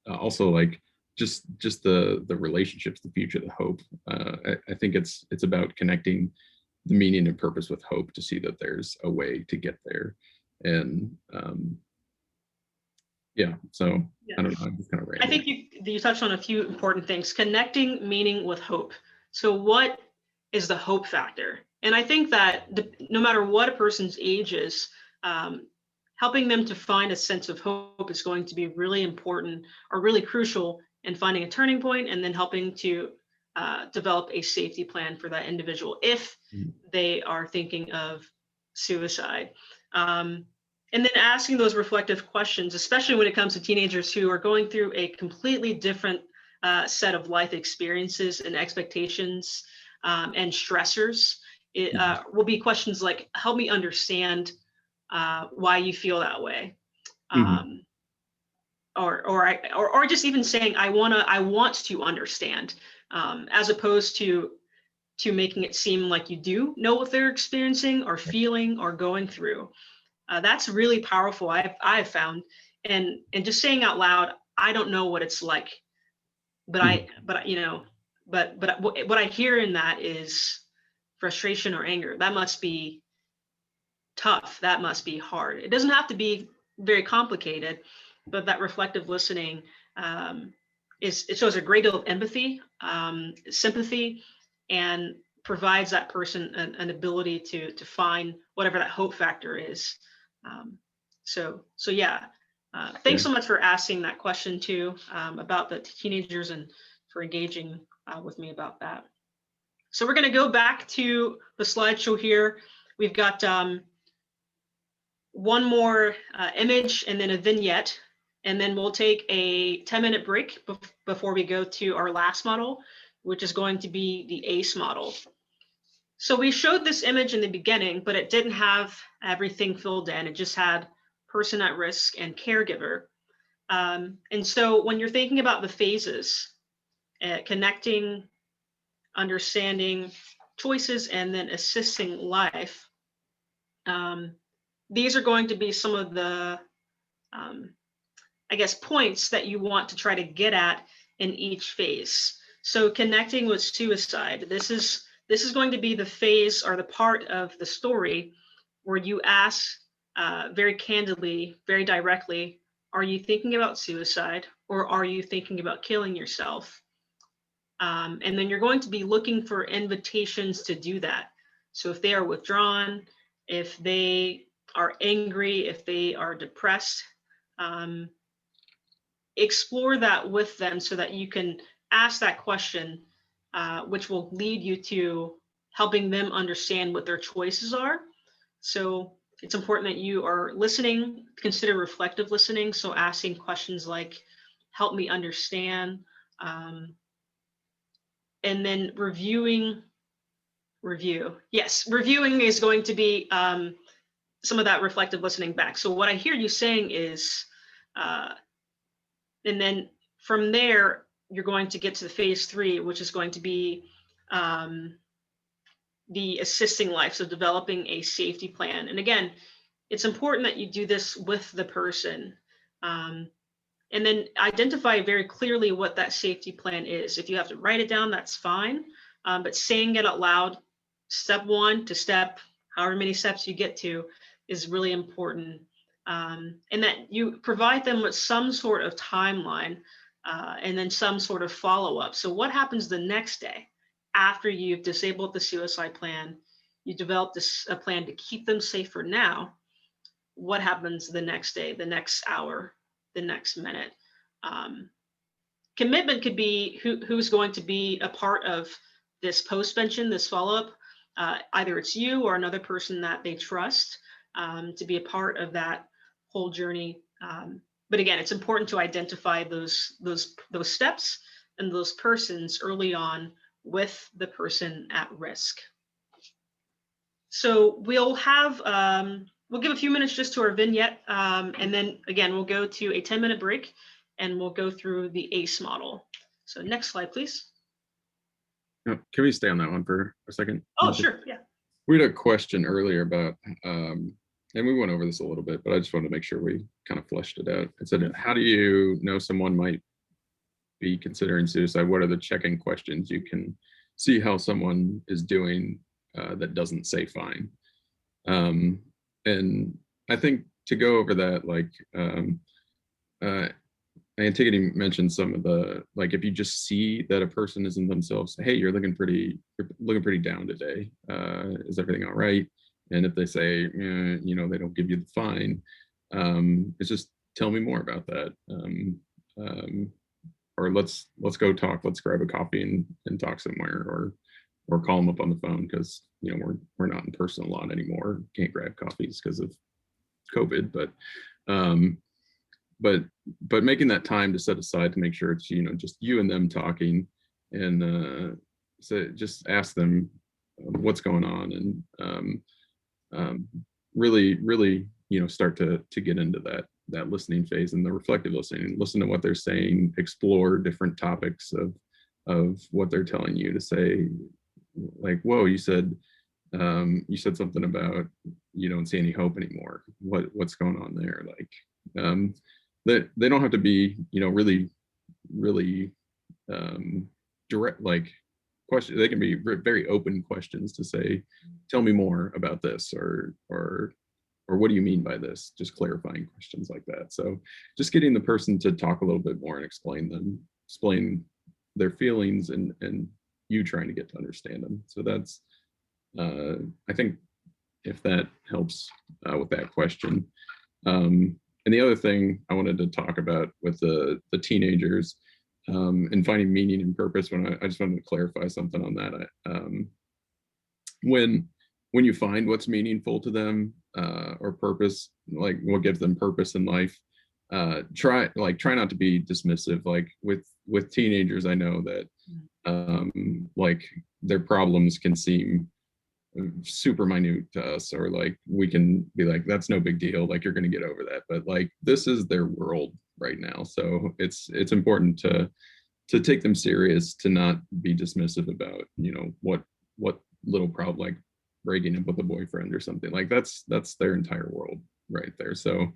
also like just the relationships, the future, the hope. I think it's about connecting the meaning and purpose with hope, to see that there's a way to get there. And so I don't know, I'm just kind of rambling. I think you touched on a few important things: connecting meaning with hope. So what is the hope factor? And I think that no matter what a person's age is, helping them to find a sense of hope is going to be really important, or really crucial, in finding a turning point, and then helping to develop a safety plan for that individual if they are thinking of suicide. And then asking those reflective questions, especially when it comes to teenagers who are going through a completely different set of life experiences and expectations and stressors. It will be questions like, help me understand why you feel that way. Or just even saying, I want to understand, as opposed to making it seem like you do know what they're experiencing or feeling or going through. That's really powerful, I've found. And just saying out loud, I don't know what it's like, but what I hear in that is frustration or anger. That must be tough. That must be hard. It doesn't have to be very complicated, but that reflective listening it shows a great deal of empathy, sympathy, and provides that person an ability to find whatever that hope factor is. Thanks so much for asking that question too, about the teenagers, and for engaging with me about that. So we're going to go back to the slideshow here. We've got one more image and then a vignette. And then we'll take a 10-minute break before we go to our last model, which is going to be the ACE model. So we showed this image in the beginning, but it didn't have everything filled in. It just had person at risk and caregiver. And so when you're thinking about the phases, connecting, understanding, choices, and then assisting life, these are going to be some of the, I guess, points that you want to try to get at in each phase. So connecting with suicide, this is going to be the phase or the part of the story where you ask very candidly, very directly, are you thinking about suicide or are you thinking about killing yourself? And then you're going to be looking for invitations to do that. So if they are withdrawn, if they are angry, if they are depressed, explore that with them so that you can ask that question, which will lead you to helping them understand what their choices are. So it's important that you are listening, consider reflective listening. So asking questions like, help me understand, and then reviewing. Yes, reviewing is going to be some of that reflective listening back. So what I hear you saying is, and then from there, you're going to get to the phase 3, which is going to be the assisting life. So developing a safety plan. And again, it's important that you do this with the person. And then identify very clearly what that safety plan is. If you have to write it down, that's fine. But saying it out loud, step 1 to step, however many steps you get to, is really important. And that you provide them with some sort of timeline and then some sort of follow-up. So what happens the next day after you've disabled the suicide plan, you develop a plan to keep them safe for now? What happens the next day, the next hour, the next minute? Commitment could be who's going to be a part of this post-vention, this follow-up. Either it's you or another person that they trust to be a part of that whole journey. But again, it's important to identify those steps and those persons early on with the person at risk. So we'll have, we'll give a few minutes just to our vignette, and then again, we'll go to a 10-minute break and we'll go through the ACE model. So next slide, please. Can we stay on that one for a second? Oh, sure, yeah. We had a question earlier about, and we went over this a little bit, but I just wanted to make sure we kind of fleshed it out. It said, how do you know someone might be considering suicide? What are the check-in questions you can see how someone is doing that doesn't say fine? And I think to go over that, like Antigone mentioned some of the, like, if you just see that a person isn't themselves, hey, you're looking pretty down today. Is everything all right? And if they say, you know, they don't give you the fine, it's just tell me more about that. Or let's go talk. Let's grab a coffee and talk somewhere, or call them up on the phone, because you know we're not in person a lot anymore. Can't grab coffees because of COVID, but making that time to set aside to make sure it's, you know, just you and them talking, and so just ask them what's going on, and really, you know, start to get into that listening phase and the reflective listening. Listen to what they're saying, explore different topics of what they're telling you, to say, like, whoa, you said something about you don't see any hope anymore. What's going on there? Like, they don't have to be, you know, really direct, like, question. They can be very open questions to say, tell me more about this, or what do you mean by this? Just clarifying questions like that. So just getting the person to talk a little bit more and explain their feelings, and you trying to get to understand them. So that's, I think, if that helps with that question. And the other thing I wanted to talk about with the teenagers, and finding meaning and purpose, I just wanted to clarify something on that. When you find what's meaningful to them, or purpose, like what gives them purpose in life, try not to be dismissive. Like with teenagers, I know that like their problems can seem super minute to us, or like we can be like, that's no big deal, like you're going to get over that, but like this is their world right now. So it's important to take them serious, to not be dismissive about, you know, what little problem, like breaking up with a boyfriend or something, like that's their entire world right there. So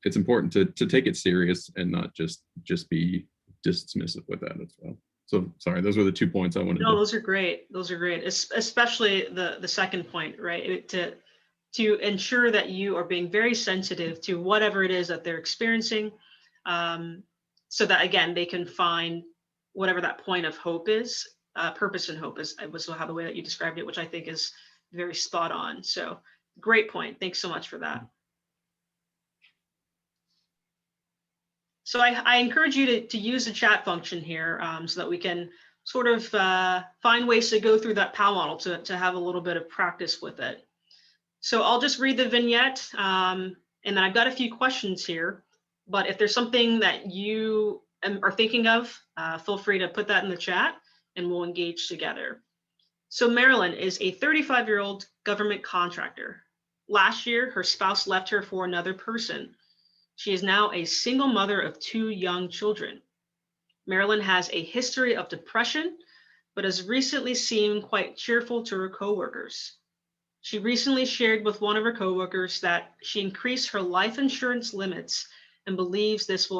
it's important to take it serious and not just be dismissive with that as well. So sorry, those were the 2 points I wanted No, to. those are great. Those are great, especially the second point, right? To ensure that you are being very sensitive to whatever it is that they're experiencing, so that again they can find whatever that point of hope is. Purpose and hope was how the way that you described it, which I think is very spot on. So great point. Thanks so much for that. So I encourage you to use the chat function here, so that we can sort of find ways to go through that PAL model to have a little bit of practice with it. So I'll just read the vignette, and then I've got a few questions here, but if there's something that you are thinking of, feel free to put that in the chat and we'll engage together. So Marilyn is a 35-year-old government contractor. Last year, her spouse left her for another person. She is now a single mother of 2 young children. Marilyn has a history of depression, but has recently seemed quite cheerful to her coworkers. She recently shared with one of her coworkers that she increased her life insurance limits and believes this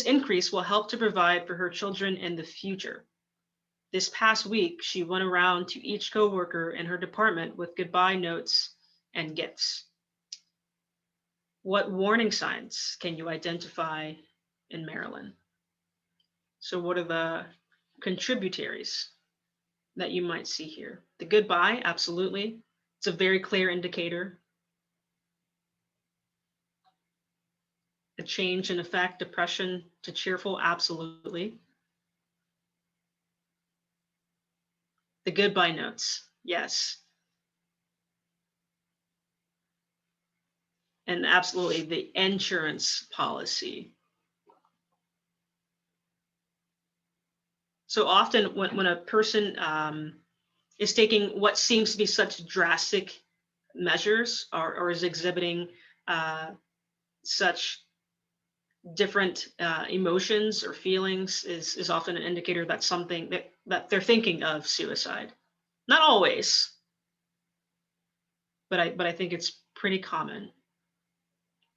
increase will help to provide for her children in the future. This past week, she went around to each coworker in her department with goodbye notes and gifts. What warning signs can you identify in Marilyn? So what are the contributaries that you might see here? The goodbye, absolutely. It's a very clear indicator. A change in affect, depression to cheerful, absolutely. The goodbye notes, yes. And absolutely the insurance policy. So often when a person is taking what seems to be such drastic measures, or is exhibiting such different emotions or feelings, is often an indicator that something that they're thinking of suicide. Not always, but I think it's pretty common.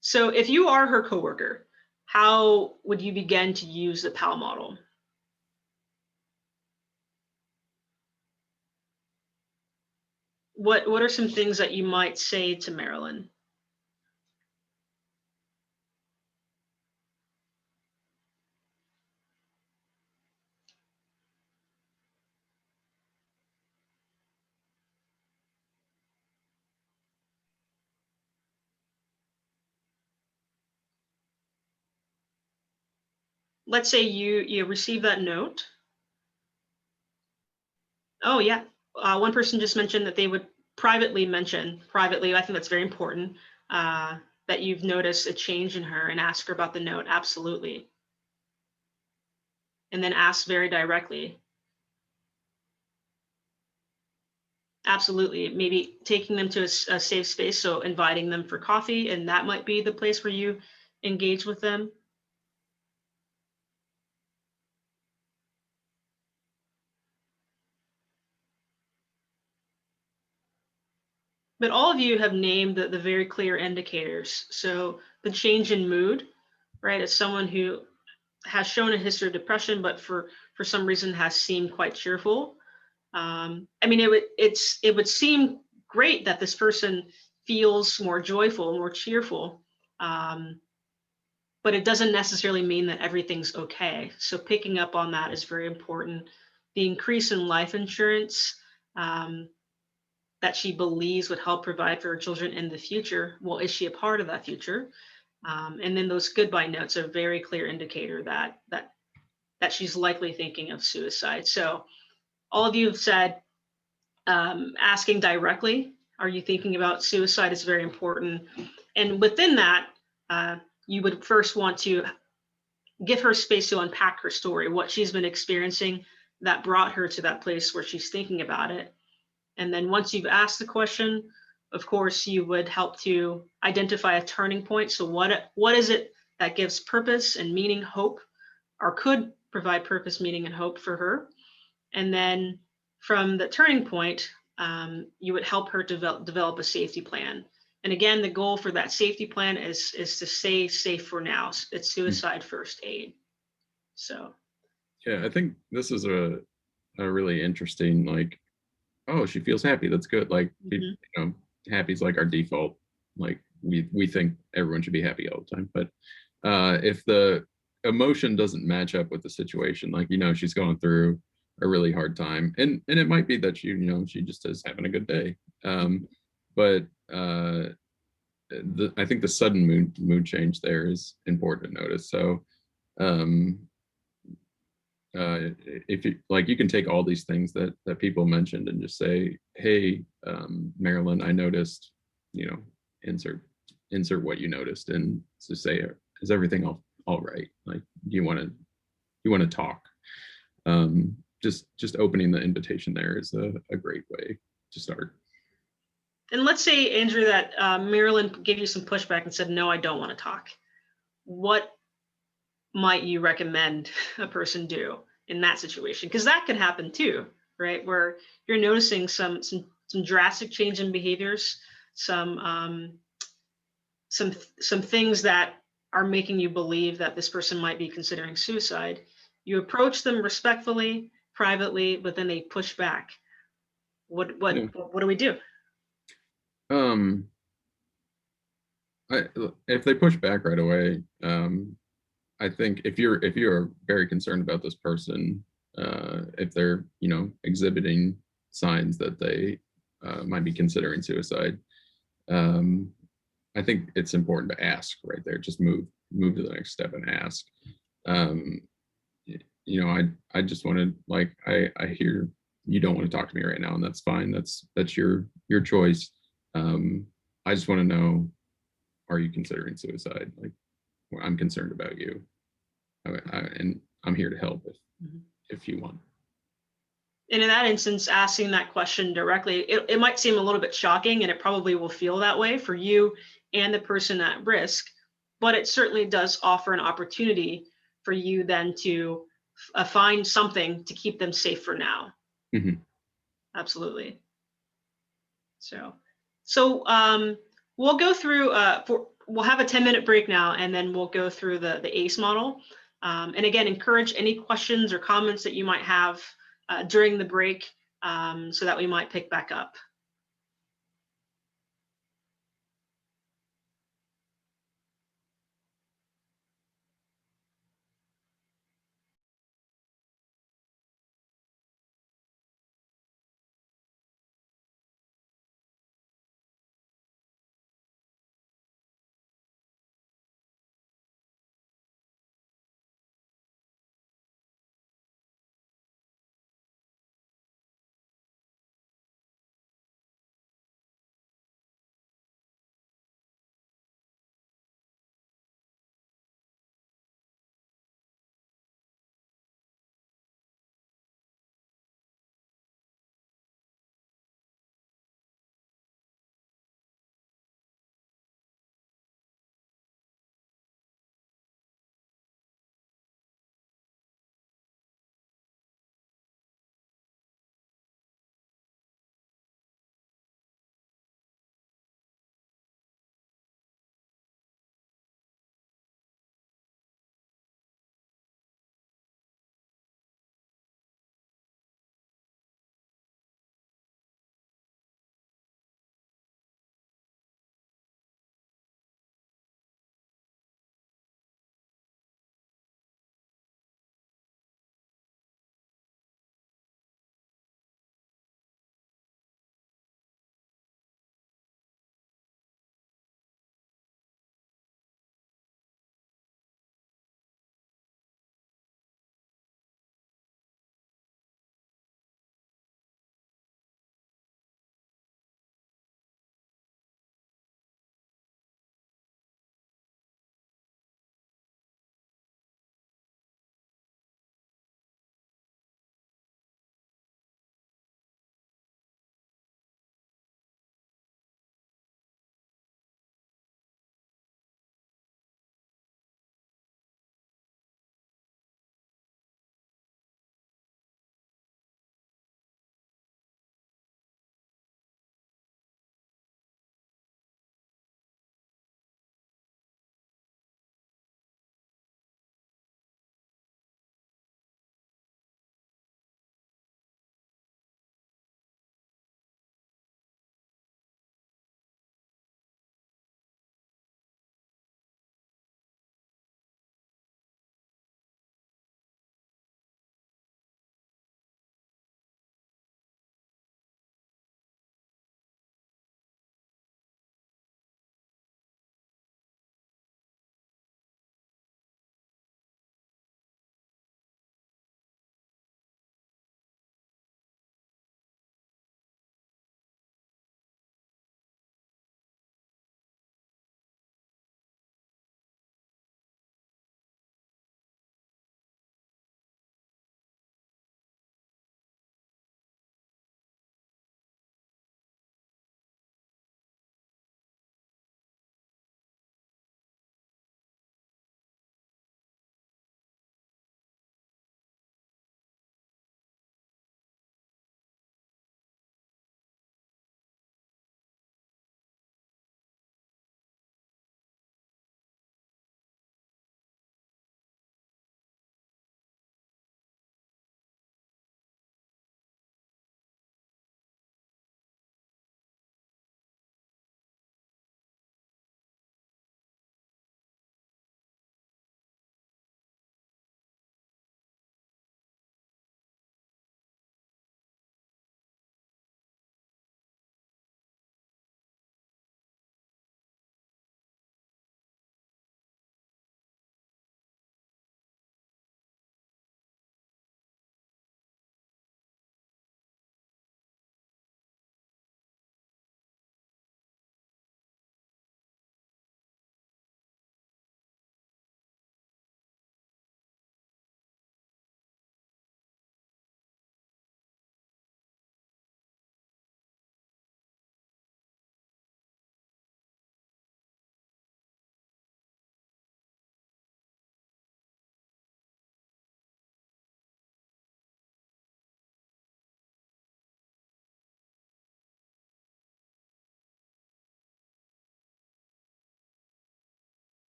So if you are her coworker, how would you begin to use the PAL model? What are some things that you might say to Marilyn? Let's say you receive that note. Oh yeah, one person just mentioned that they would privately, I think that's very important, that you've noticed a change in her and ask her about the note, absolutely. And then ask very directly. Absolutely, maybe taking them to a safe space, so inviting them for coffee, and that might be the place where you engage with them. But all of you have named the very clear indicators. So the change in mood, right? As someone who has shown a history of depression, but for some reason has seemed quite cheerful. I mean, it would seem great that this person feels more joyful, more cheerful, but it doesn't necessarily mean that everything's okay. So picking up on that is very important. The increase in life insurance that she believes would help provide for her children in the future. Well, is she a part of that future? And then those goodbye notes are a very clear indicator that she's likely thinking of suicide. So all of you have said, asking directly, are you thinking about suicide, is very important. And within that, you would first want to give her space to unpack her story, what she's been experiencing that brought her to that place where she's thinking about it. And then once you've asked the question, of course, you would help to identify a turning point. So what is it that gives purpose and meaning, hope, or could provide purpose, meaning, and hope for her? And then from the turning point, you would help her develop a safety plan. And again, the goal for that safety plan is to stay safe for now. It's suicide first aid. So Yeah, I think this is a really interesting, like, oh, she feels happy. That's good. Like, you know, happy's like our default. Like we think everyone should be happy all the time. But if the emotion doesn't match up with the situation, like, you know, she's going through a really hard time, and it might be that she, you know, she just is having a good day. But I think the sudden mood change there is important to notice. So um, if you like, you can take all these things that people mentioned and just say, hey, Marilyn, I noticed, you know, insert what you noticed, and to say, is everything all right? Like, do you want to talk? Just opening the invitation there is a great way to start. and let's say, Andrew, that Marilyn gave you some pushback and said, no, I don't want to talk. What might you recommend a person do in that situation? Because that could happen too, right? Where you're noticing some drastic change in behaviors, some things that are making you believe that this person might be considering suicide. You approach them respectfully, privately, but then they push back. What Yeah. do we do? If they push back right away, I think if you're very concerned about this person, if they're, you know, exhibiting signs that they might be considering suicide, I think it's important to ask right there. Just move to the next step and ask. You know, I just want to, like, I hear you don't want to talk to me right now, and that's fine. That's your choice. I just want to know, are you considering suicide? Like, well, I'm concerned about you, and I'm here to help if you want. And in that instance, asking that question directly, it might seem a little bit shocking, and it probably will feel that way for you and the person at risk, but it certainly does offer an opportunity for you then to find something to keep them safe for now. Mm-hmm. Absolutely. So we'll go through, we'll have a 10-minute break now, and then we'll go through the ACE model. And again, encourage any questions or comments that you might have during the break, so that we might pick back up.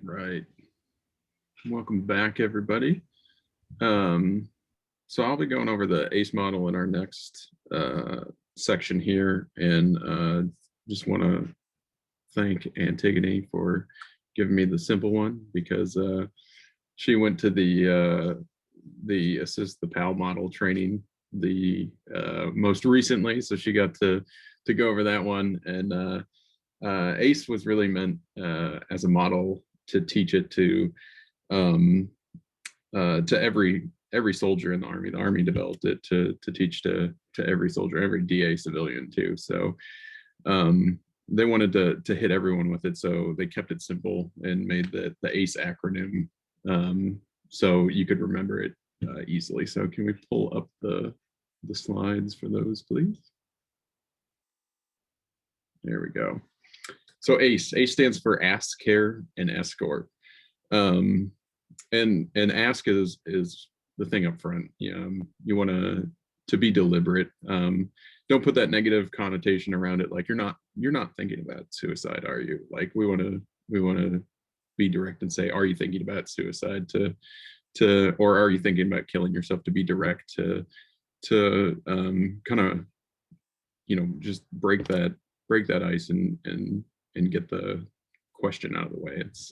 Right. Welcome back, everybody. So I'll be going over the ACE model in our next section here, and just want to thank Antigone for giving me the simple one, because she went to the Assist the PAL model training the most recently, so she got to go over that one. And ACE was really meant as a model to teach it to every soldier in the Army. The Army developed it to teach to every soldier, every DA civilian too. So they wanted to hit everyone with it, so they kept it simple and made the ACE acronym so you could remember it easily. So can we pull up the slides for those, please? There we go. So ACE stands for Ask, Care, and Escort. And ask is the thing up front. You want to be deliberate. Don't put that negative connotation around it, like you're not thinking about suicide, are you? Like we want to be direct and say, are you thinking about suicide, or are you thinking about killing yourself, to be direct, to kind of just break that ice and get the question out of the way. It's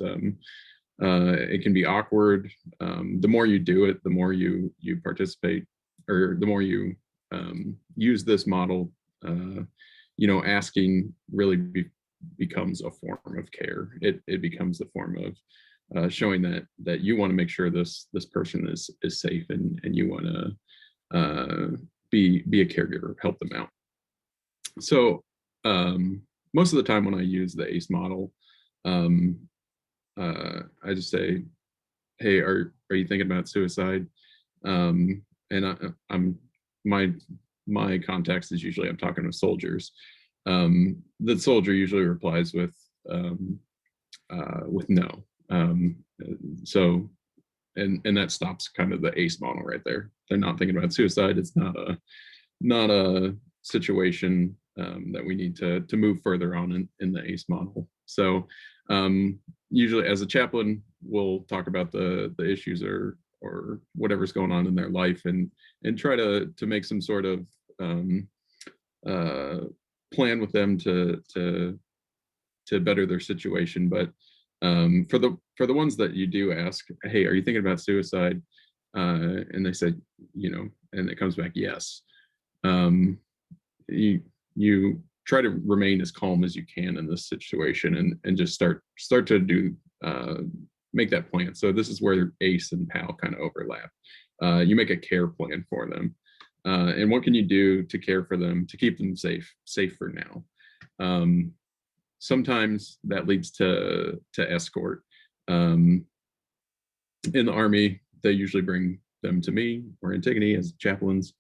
it can be awkward. The more you do it, the more you participate, or the more you use this model, asking really becomes a form of care. It becomes the form of showing that you want to make sure this person is safe, and you want to be a caregiver, help them out. So most of the time when I use the ACE model, I just say, hey, are you thinking about suicide? And I'm my context is usually I'm talking to soldiers. The soldier usually replies with no. So and that stops kind of the ACE model right there. They're not thinking about suicide. It's not a situation that we need to move further on in the ACE model. So usually as a chaplain, we'll talk about the issues or whatever's going on in their life, and try to make some sort of plan with them to better their situation. But for the ones that you do ask, hey, are you thinking about suicide? And they said, and it comes back yes. You try to remain as calm as you can in this situation, and just start to do make that plan. So this is where ACE and PAL kind of overlap. You make a care plan for them, and what can you do to care for them, to keep them safe for now. Sometimes that leads to escort. In the Army, they usually bring them to me or Antigone as chaplains.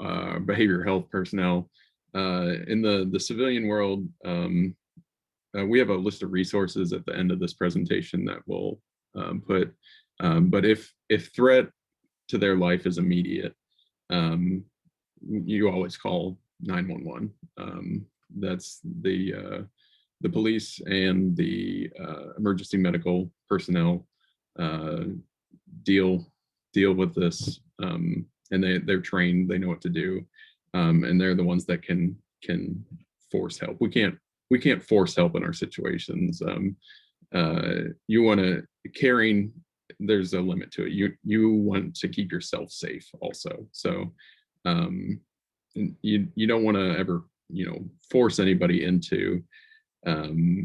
Behavioral health personnel. In the civilian world, we have a list of resources at the end of this presentation that we'll put. But if threat to their life is immediate, you always call 911. That's the police and the emergency medical personnel deal with this. And they're trained, they know what to do, and they're the ones that can force help. We can't force help in our situations. You want to caring. There's a limit to it. You want to keep yourself safe also. So you don't want to ever force anybody into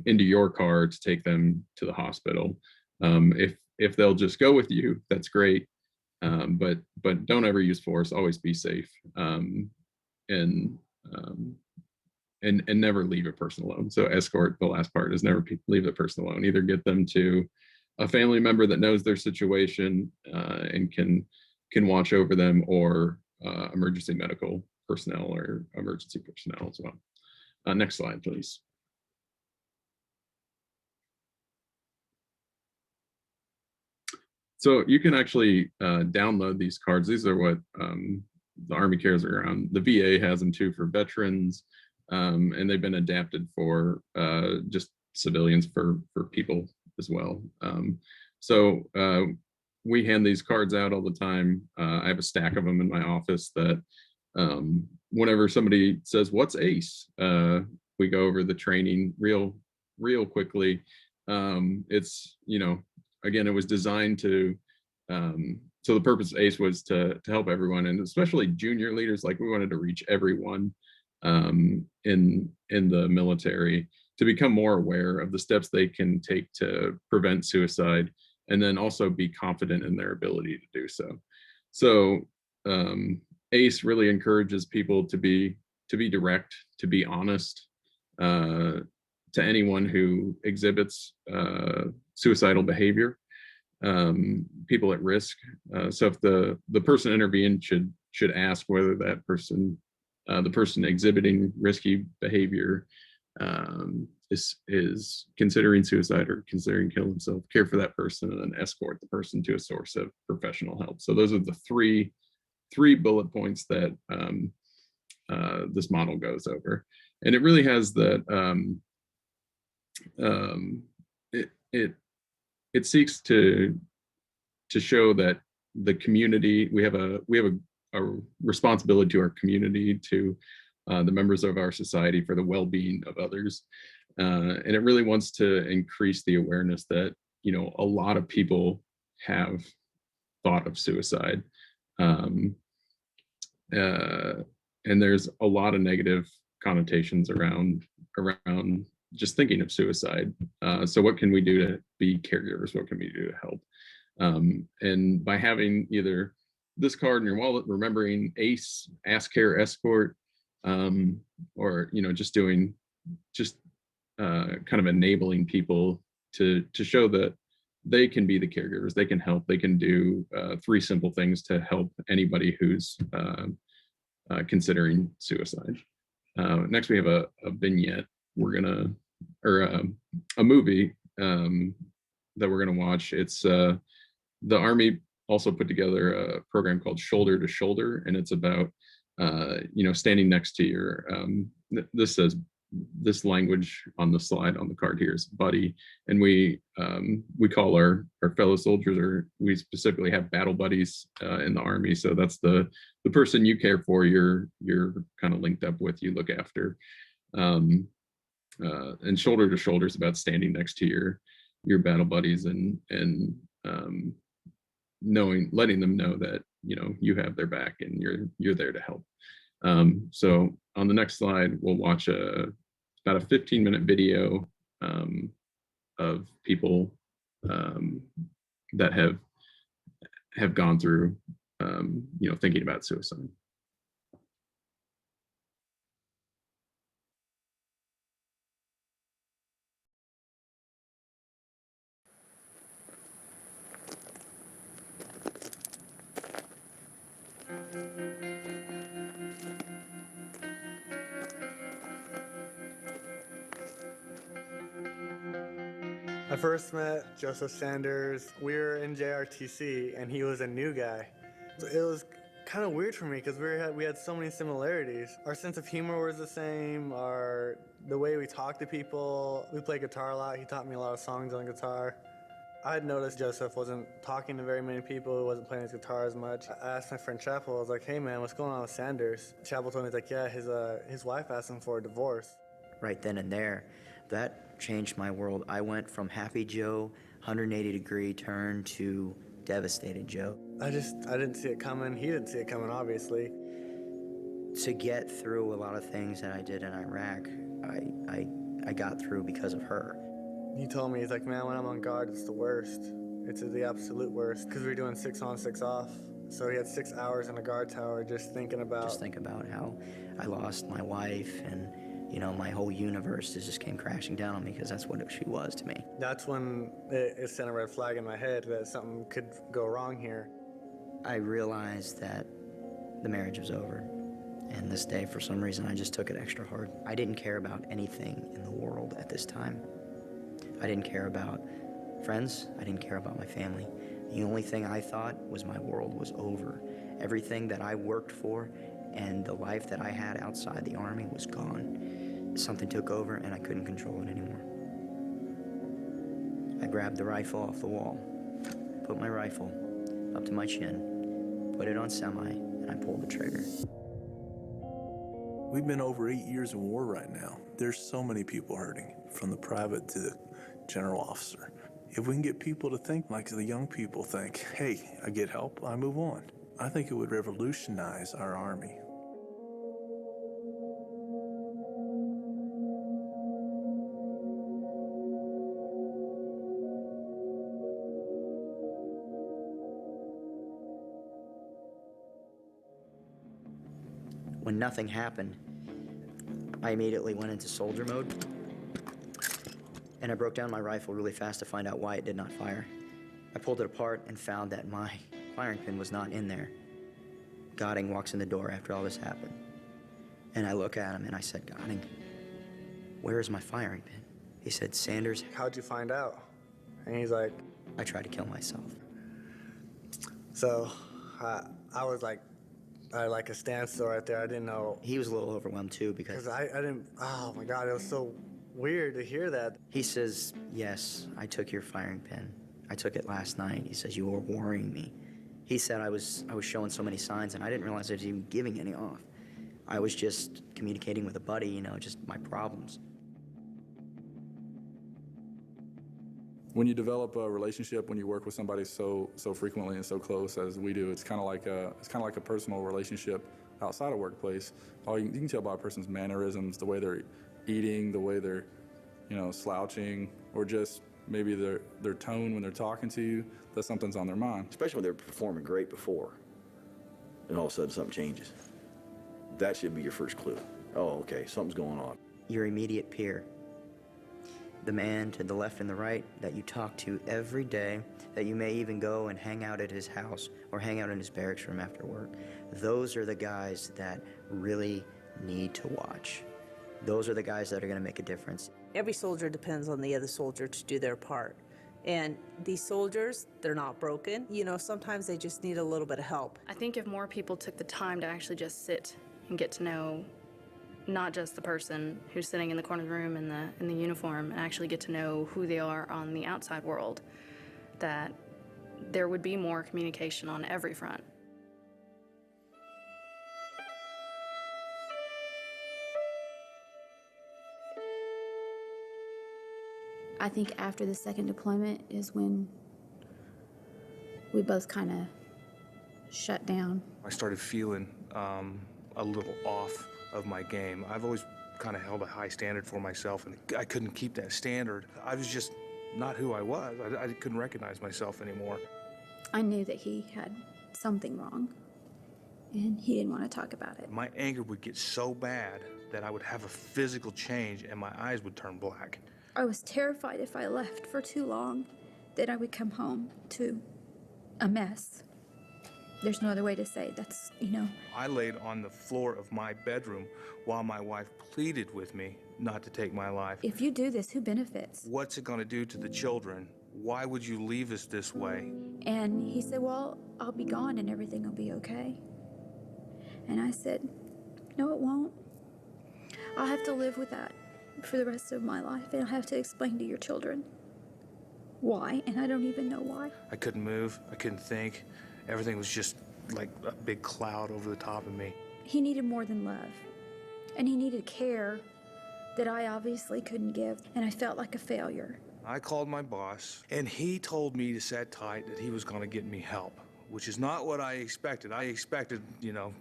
your car to take them to the hospital. If they'll just go with you, that's great. But don't ever use force. Always be safe, and never leave a person alone. So escort, the last part, is never leave a person alone. Either get them to a family member that knows their situation and can watch over them, or emergency medical personnel or emergency personnel as well. Next slide, please. So you can actually download these cards. These are what the Army carries around. The VA has them too for veterans, and they've been adapted for just civilians, for people as well. So we hand these cards out all the time. I have a stack of them in my office that whenever somebody says, "What's ACE?" We go over the training real quickly. It's, again, it was designed to, so the purpose of ACE was to help everyone, and especially junior leaders. Like, we wanted to reach everyone in the military to become more aware of the steps they can take to prevent suicide, and then also be confident in their ability to do so. So ACE really encourages people to be direct, to be honest, to anyone who exhibits suicidal behavior, people at risk. So if the person intervened should ask whether that person, the person exhibiting risky behavior, is considering suicide or considering killing himself, care for that person, and then escort the person to a source of professional help. So those are the three bullet points that this model goes over, and it really has that. It seeks to show that the community, we have a responsibility to our community, to the members of our society, for the well-being of others, and it really wants to increase the awareness that a lot of people have thought of suicide, and there's a lot of negative connotations around just thinking of suicide. So what can we do to be caregivers? What can we do to help? And by having either this card in your wallet, remembering ACE, Ask, Care, Escort, or just kind of enabling people to show that they can be the caregivers, they can help, they can do 3 simple things to help anybody who's considering suicide. Next, we have a vignette or a movie that we're gonna watch. It's the Army also put together a program called Shoulder to Shoulder, and it's about standing next to your, this says, this language on the slide on the card here is buddy, and we call our fellow soldiers, or we specifically have battle buddies in the Army. So that's the person you care for, you're kind of linked up with, you look after. And Shoulder to Shoulder is about standing next to your battle buddies and letting them know that you have their back and you're there to help. So on the next slide, we'll watch about a 15-minute video of people that have gone through thinking about suicide. I first met Joseph Sanders. We were in JRTC, and he was a new guy. It was kind of weird for me because we had so many similarities. Our sense of humor was the same. The way we talk to people. We play guitar a lot. He taught me a lot of songs on guitar. I had noticed Joseph wasn't talking to very many people. He wasn't playing his guitar as much. I asked my friend Chapel. I was like, "Hey man, what's going on with Sanders?" Chapel told me, he's like, "Yeah, his wife asked him for a divorce." Right then and there, that changed my world. I went from happy Joe, 180-degree turn, to devastated Joe. I didn't see it coming. He didn't see it coming, obviously. To get through a lot of things that I did in Iraq, I got through because of her. He told me, he's like, "Man, when I'm on guard, it's the worst. It's the absolute worst." Because we were doing 6 on, 6 off. So he had 6 hours in a guard tower just thinking about... Just think about how I lost my wife, and my whole universe just came crashing down on me, because that's what she was to me. That's when it sent a red flag in my head that something could go wrong here. I realized that the marriage was over. And this day, for some reason, I just took it extra hard. I didn't care about anything in the world at this time. I didn't care about friends. I didn't care about my family. The only thing I thought was my world was over. Everything that I worked for and the life that I had outside the Army was gone. Something took over and I couldn't control it anymore. I grabbed the rifle off the wall, put my rifle up to my chin, put it on semi, and I pulled the trigger. We've been over 8 years in war right now. There's so many people hurting, from the private to the general officer. If we can get people to think like the young people think, hey, I get help, I move on, I think it would revolutionize our Army. When nothing happened, I immediately went into soldier mode, and I broke down my rifle really fast to find out why it did not fire. I pulled it apart and found that my firing pin was not in there. Godding walks in the door after all this happened, and I look at him and I said, Godding, where is my firing pin? He said, Sanders, How'd you find out? And he's like, I tried to kill myself. so I was like, I had like a standstill right there. I didn't know, He was a little overwhelmed too because because I didn't, oh my God, it was so weird to hear that. he says, yes, I took your firing pin. I took it last night. He says, you were worrying me. He said I was showing so many signs and I didn't realize I was even giving any off. I was just communicating with a buddy, you know, just my problems. When you develop a relationship, when you work with somebody so frequently and so close as we do, it's kind of like a personal relationship outside of workplace. You can tell by a person's mannerisms, the way they're eating, the way they're, slouching, or just maybe their tone when they're talking to you, that something's on their mind. Especially when they're performing great before, and all of a sudden something changes. That should be your first clue. Oh, okay, something's going on. Your immediate peer, the man to the left and the right that you talk to every day, that you may even go and hang out at his house or hang out in his barracks room after work. Those are the guys that really need to watch. Those are the guys that are going to make a difference. Every soldier depends on the other soldier to do their part. And these soldiers, they're not broken. Sometimes they just need a little bit of help. I think if more people took the time to actually just sit and get to know not just the person who's sitting in the corner of the room in the uniform, and actually get to know who they are on the outside world, that there would be more communication on every front. I think after the second deployment is when we both kind of shut down. I started feeling a little off of my game. I've always kind of held a high standard for myself, and I couldn't keep that standard. I was just not who I was. I couldn't recognize myself anymore. I knew that he had something wrong, and he didn't want to talk about it. My anger would get so bad that I would have a physical change and my eyes would turn black. I was terrified if I left for too long that I would come home to a mess. There's no other way to say that's, I laid on the floor of my bedroom while my wife pleaded with me not to take my life. If you do this, who benefits? What's it going to do to the children? Why would you leave us this way? And he said, well, I'll be gone and everything will be okay. And I said, no, it won't. I'll have to live with that for the rest of my life, and I'll have to explain to your children why, and I don't even know why. I couldn't move. I couldn't think. Everything was just like a big cloud over the top of me. He needed more than love, and he needed care that I obviously couldn't give, and I felt like a failure. I called my boss, and he told me to sit tight, that he was going to get me help, which is not what I expected. I expected,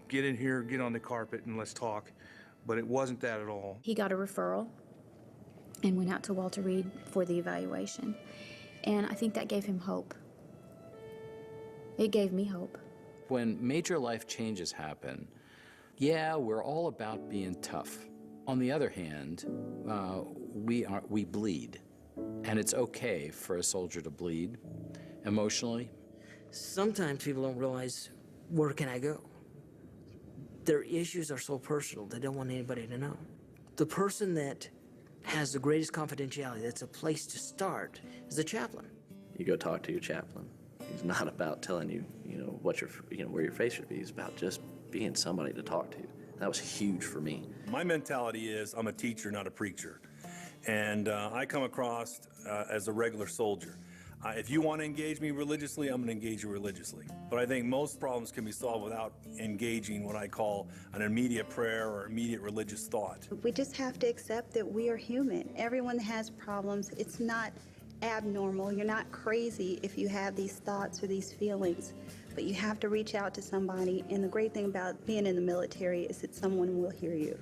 get in here, get on the carpet, and let's talk. But it wasn't that at all. He got a referral and went out to Walter Reed for the evaluation. And I think that gave him hope. It gave me hope. When major life changes happen, yeah, we're all about being tough. On the other hand, we bleed. And it's okay for a soldier to bleed emotionally. Sometimes people don't realize, where can I go? Their issues are so personal, they don't want anybody to know. The person that has the greatest confidentiality, that's a place to start, is the chaplain. You go talk to your chaplain. He's not about telling you, what your, where your face should be. He's about just being somebody to talk to. That was huge for me. My mentality is I'm a teacher, not a preacher. And I come across as a regular soldier. If you want to engage me religiously, I'm going to engage you religiously. But I think most problems can be solved without engaging what I call an immediate prayer or immediate religious thought. We just have to accept that we are human. Everyone has problems. It's not abnormal. You're not crazy if you have these thoughts or these feelings. But you have to reach out to somebody. And the great thing about being in the military is that someone will hear you.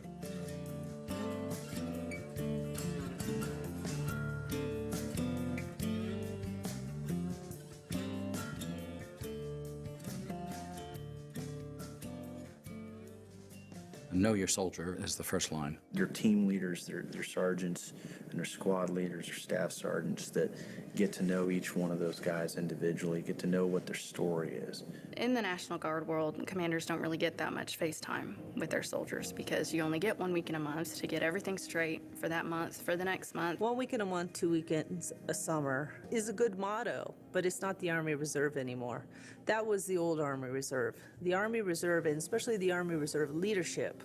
Know your soldier is the first line. Your team leaders, their sergeants, and their squad leaders, their staff sergeants that get to know each one of those guys individually, get to know what their story is. In the National Guard world, commanders don't really get that much face time with their soldiers because you only get 1 week in a month to get everything straight for that month, for the next month. 1 week in a month, 2 weekends a summer is a good motto, but it's not the Army Reserve anymore. That was the old Army Reserve. The Army Reserve, and especially the Army Reserve leadership,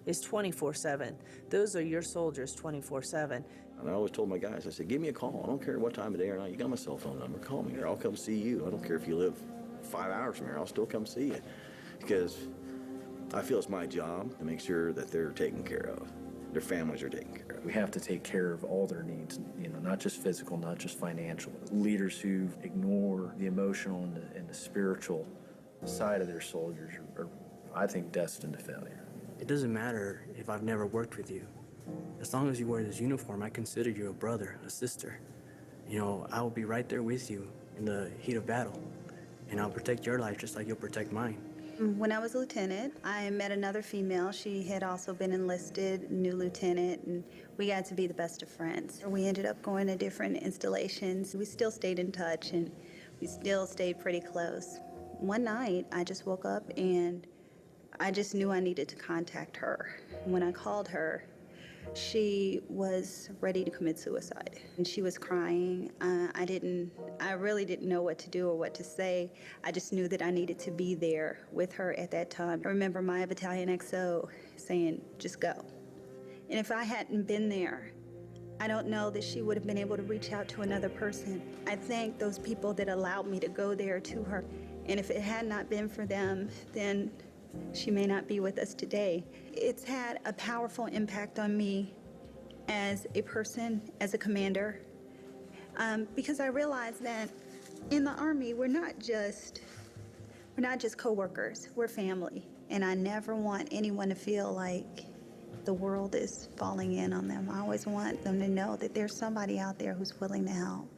is 24/7. Those are your soldiers 24/7. And I always told my guys, I said, give me a call. I don't care what time of day or night. You got my cell phone number. Call me here. I'll come see you. I don't care if you live 5 hours from here. I'll still come see you. Because I feel it's my job to make sure that they're taken care of. Their families are taken care of. We have to take care of all their needs, not just physical, not just financial. Leaders who ignore the emotional and the spiritual side of their soldiers are, I think, destined to failure. It doesn't matter if I've never worked with you. As long as you wear this uniform, I consider you a brother, a sister. I will be right there with you in the heat of battle. And I'll protect your life just like you'll protect mine. When I was a lieutenant, I met another female. She had also been enlisted, new lieutenant, and we got to be the best of friends. We ended up going to different installations. We still stayed in touch, and we still stayed pretty close. One night, I just woke up and I just knew I needed to contact her. When I called her, she was ready to commit suicide. And she was crying. I really didn't know what to do or what to say. I just knew that I needed to be there with her at that time. I remember my battalion XO saying, just go. And if I hadn't been there, I don't know that she would have been able to reach out to another person. I thank those people that allowed me to go there to her. And if it had not been for them, then she may not be with us today. It's had a powerful impact on me as a person, as a commander, because I realized that in the Army, we're not just coworkers, we're family. And I never want anyone to feel like the world is falling in on them. I always want them to know that there's somebody out there who's willing to help.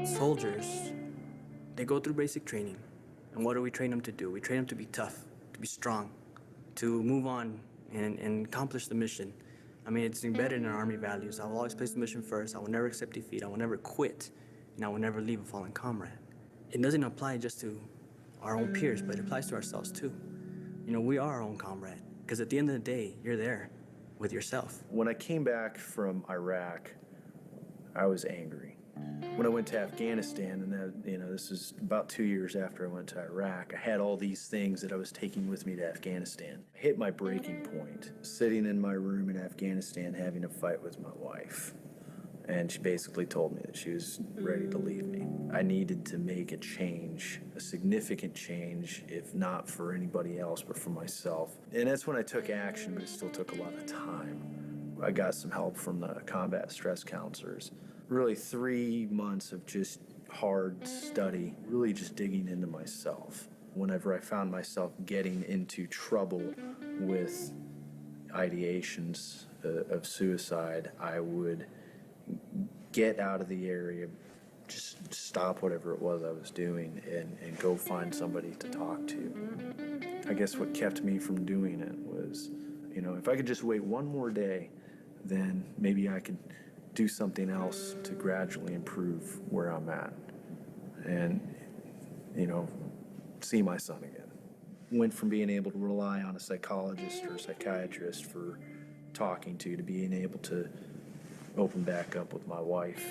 Soldiers, they go through basic training. And what do we train them to do? We train them to be tough, to be strong, to move on and accomplish the mission. I mean, it's embedded in our Army values. I will always place the mission first. I will never accept defeat. I will never quit. And I will never leave a fallen comrade. It doesn't apply just to our own peers, but it applies to ourselves too. We are our own comrade. Because at the end of the day, you're there with yourself. When I came back from Iraq, I was angry. When I went to Afghanistan, and this is about 2 years after I went to Iraq, I had all these things that I was taking with me to Afghanistan. I hit my breaking point, sitting in my room in Afghanistan having a fight with my wife. And she basically told me that she was ready to leave me. I needed to make a change, a significant change, if not for anybody else, but for myself. And that's when I took action, but it still took a lot of time. I got some help from the combat stress counselors. Really 3 months of just hard study, really just digging into myself. Whenever I found myself getting into trouble with ideations of suicide, I would get out of the area, just stop whatever it was I was doing and go find somebody to talk to. I guess what kept me from doing it was, if I could just wait one more day, then maybe I could do something else to gradually improve where I'm at and, see my son again. Went from being able to rely on a psychologist or a psychiatrist for talking to being able to open back up with my wife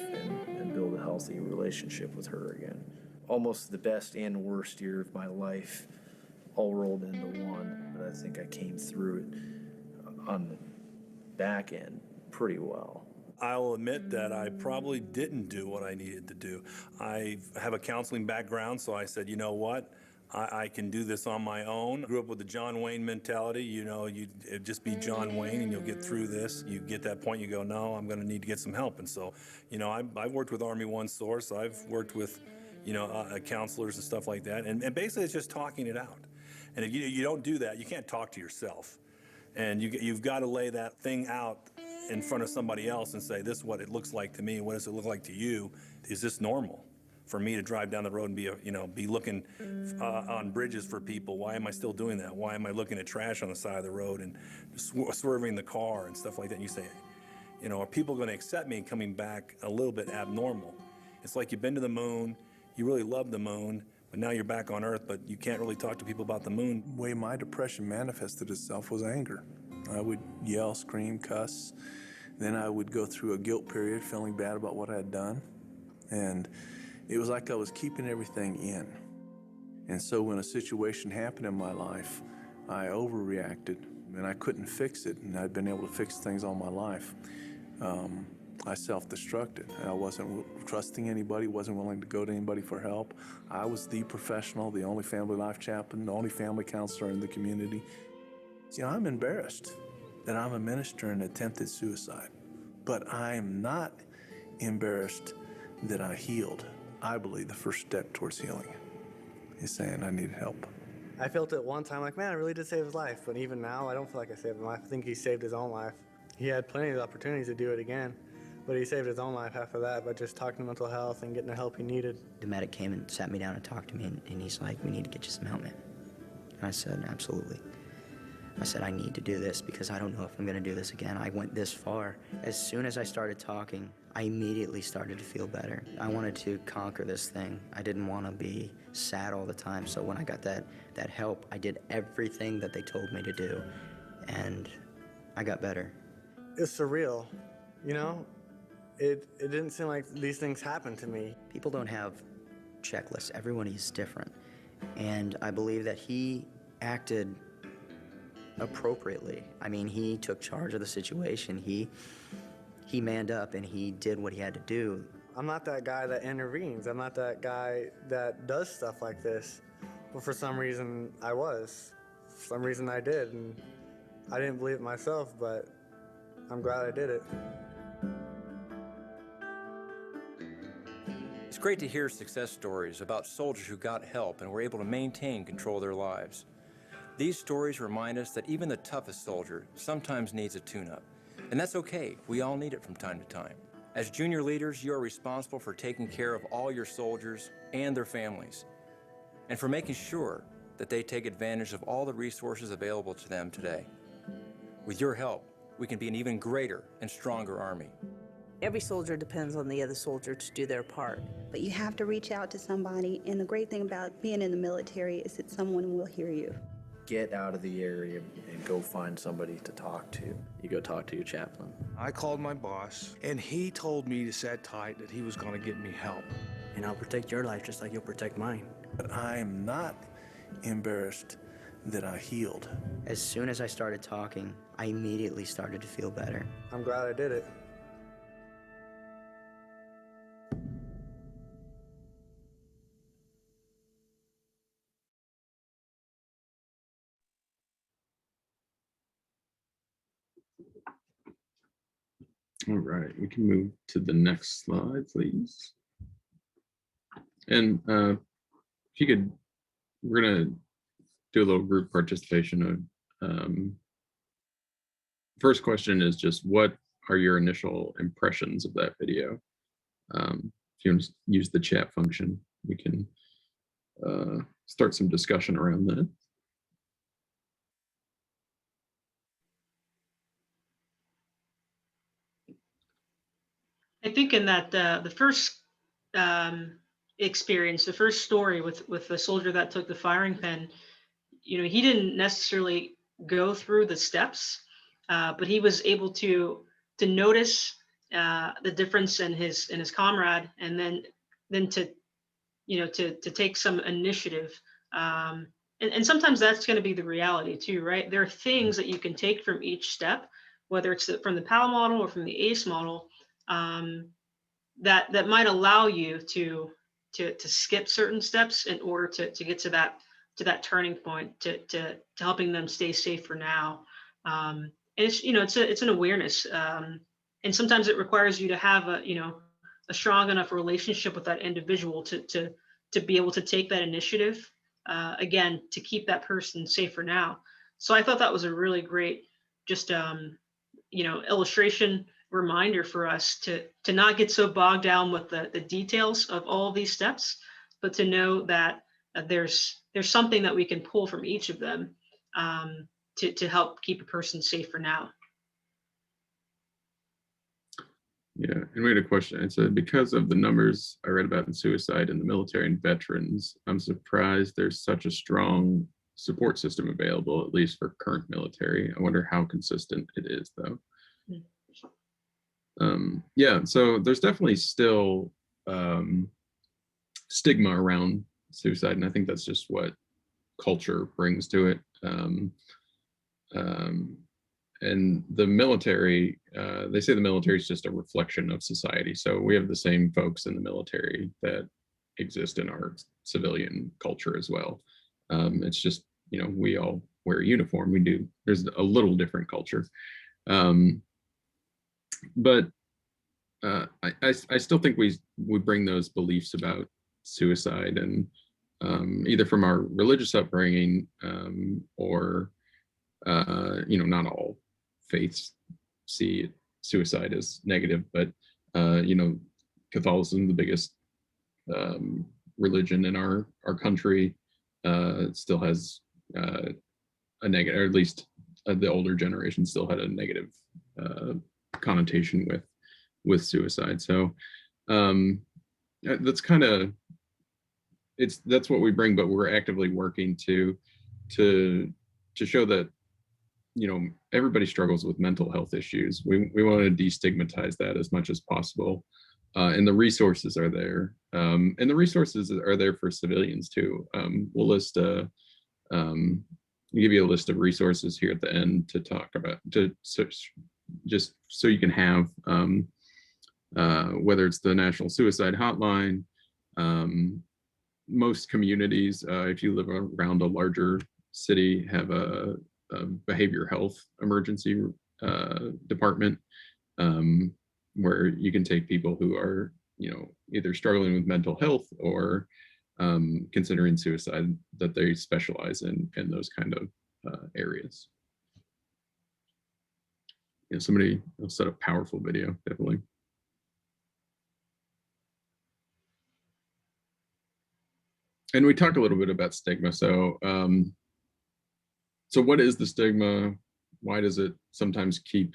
and build a healthy relationship with her again. Almost the best and worst year of my life all rolled into one. But I think I came through it on the back end pretty well. I'll admit that I probably didn't do what I needed to do. I have a counseling background, so I said, you know what? I can do this on my own. Grew up with the John Wayne mentality, you know, you just be John Wayne and you'll get through this. You get that point, you go, no, I'm gonna need to get some help. And so, you know, I've worked with Army One Source, I've worked with, you know, counselors and stuff like that. And basically it's just talking it out. And if you don't do that, you can't talk to yourself. And you've got to lay that thing out in front of somebody else and say, this is what it looks like to me. What does it look like to you? Is this normal for me to drive down the road and be looking on bridges for people? Why am I still doing that? Why am I looking at trash on the side of the road and swerving the car and stuff like that? And you say, you know, are people going to accept me coming back a little bit abnormal? It's like you've been to the moon, you really love the moon, but now you're back on Earth, but you can't really talk to people about the moon. The way my depression manifested itself was anger. I would yell, scream, cuss. Then I would go through a guilt period, feeling bad about what I had done. And it was like I was keeping everything in. And so when a situation happened in my life, I overreacted and I couldn't fix it. And I'd been able to fix things all my life. I self-destructed. I wasn't trusting anybody, wasn't willing to go to anybody for help. I was the professional, the only family life chaplain, the only family counselor in the community. You know, I'm embarrassed that I'm a minister in attempted suicide, but I'm not embarrassed that I healed. I believe the first step towards healing is saying I needed help. I felt it one time like, man, I really did save his life. But even now, I don't feel like I saved his life. I think he saved his own life. He had plenty of opportunities to do it again, but he saved his own life after that by just talking to mental health and getting the help he needed. The medic came and sat me down and talked to me, and he's like, we need to get you some help, man. And I said, absolutely. I said, I need to do this because I don't know if I'm gonna do this again. I went this far. As soon as I started talking, I immediately started to feel better. I wanted to conquer this thing. I didn't want to be sad all the time. So when I got that help, I did everything that they told me to do, and I got better. It's surreal, you know? It didn't seem like these things happened to me. People don't have checklists. Everyone is different. And I believe that he acted appropriately. I mean, he took charge of the situation. He manned up and he did what he had to do. I'm not that guy that intervenes. I'm not that guy that does stuff like this. But for some reason, I was. For some reason, I did. And I didn't believe it myself, but I'm glad I did it. It's great to hear success stories about soldiers who got help and were able to maintain control of their lives. These stories remind us that even the toughest soldier sometimes needs a tune-up. And that's okay, we all need it from time to time. As junior leaders, you are responsible for taking care of all your soldiers and their families, and for making sure that they take advantage of all the resources available to them today. With your help, we can be an even greater and stronger Army. Every soldier depends on the other soldier to do their part. But you have to reach out to somebody, and the great thing about being in the military is that someone will hear you. Get out of the area and go find somebody to talk to. You go talk to your chaplain. I called my boss, and he told me to sit tight, that he was going to get me help. And I'll protect your life just like you'll protect mine. But I am not embarrassed that I healed. As soon as I started talking, I immediately started to feel better. I'm glad I did it. All right, we can move to the next slide, please. And if you could, we're gonna do a little group participation. First question is just, what are your initial impressions of that video? If you want to use the chat function, we can start some discussion around that. I think in that the first experience, the first story with the soldier that took the firing pin, you know, he didn't necessarily go through the steps, but he was able to notice the difference in his comrade, and then to, you know, to take some initiative and sometimes that's going to be the reality too, right? There are things that you can take from each step, whether it's from the PAL model or from the ACE model, that might allow you to skip certain steps in order to get to that turning point, to helping them stay safe for now. And it's, you know, it's an awareness, and sometimes it requires you to have a strong enough relationship with that individual to be able to take that initiative, again, to keep that person safe for now. So I thought that was a really great, just illustration reminder for us to not get so bogged down with the details of all of these steps, but to know that there's something that we can pull from each of them, to help keep a person safe for now. Yeah, and we had a question. It said, because of the numbers I read about in suicide in the military and veterans, I'm surprised there's such a strong support system available, at least for current military. I wonder how consistent it is, though. Yeah, so there's definitely still stigma around suicide, and I think that's just what culture brings to it. And the military, they say the military is just a reflection of society. So we have the same folks in the military that exist in our civilian culture as well. It's just, we all wear a uniform. There's a little different culture. But I still think we bring those beliefs about suicide, and either from our religious upbringing, or not all faiths see suicide as negative, but Catholicism, the biggest religion in our country, still has a negative, or at least the older generation still had a negative connotation with suicide. So that's kind of, that's what we bring, but we're actively working to show that everybody struggles with mental health issues. We want to destigmatize that as much as possible, and the resources are there, and the resources are there for civilians too. We'll list give you a list of resources here at the end to talk about, just so you can have, whether it's the National Suicide Hotline. Most communities, if you live around a larger city, have a behavioral health emergency department, where you can take people who are, either struggling with mental health or considering suicide, that they specialize in those kind of areas. Somebody will set up powerful video, definitely. And we talked a little bit about stigma. So, so what is the stigma? Why does it sometimes keep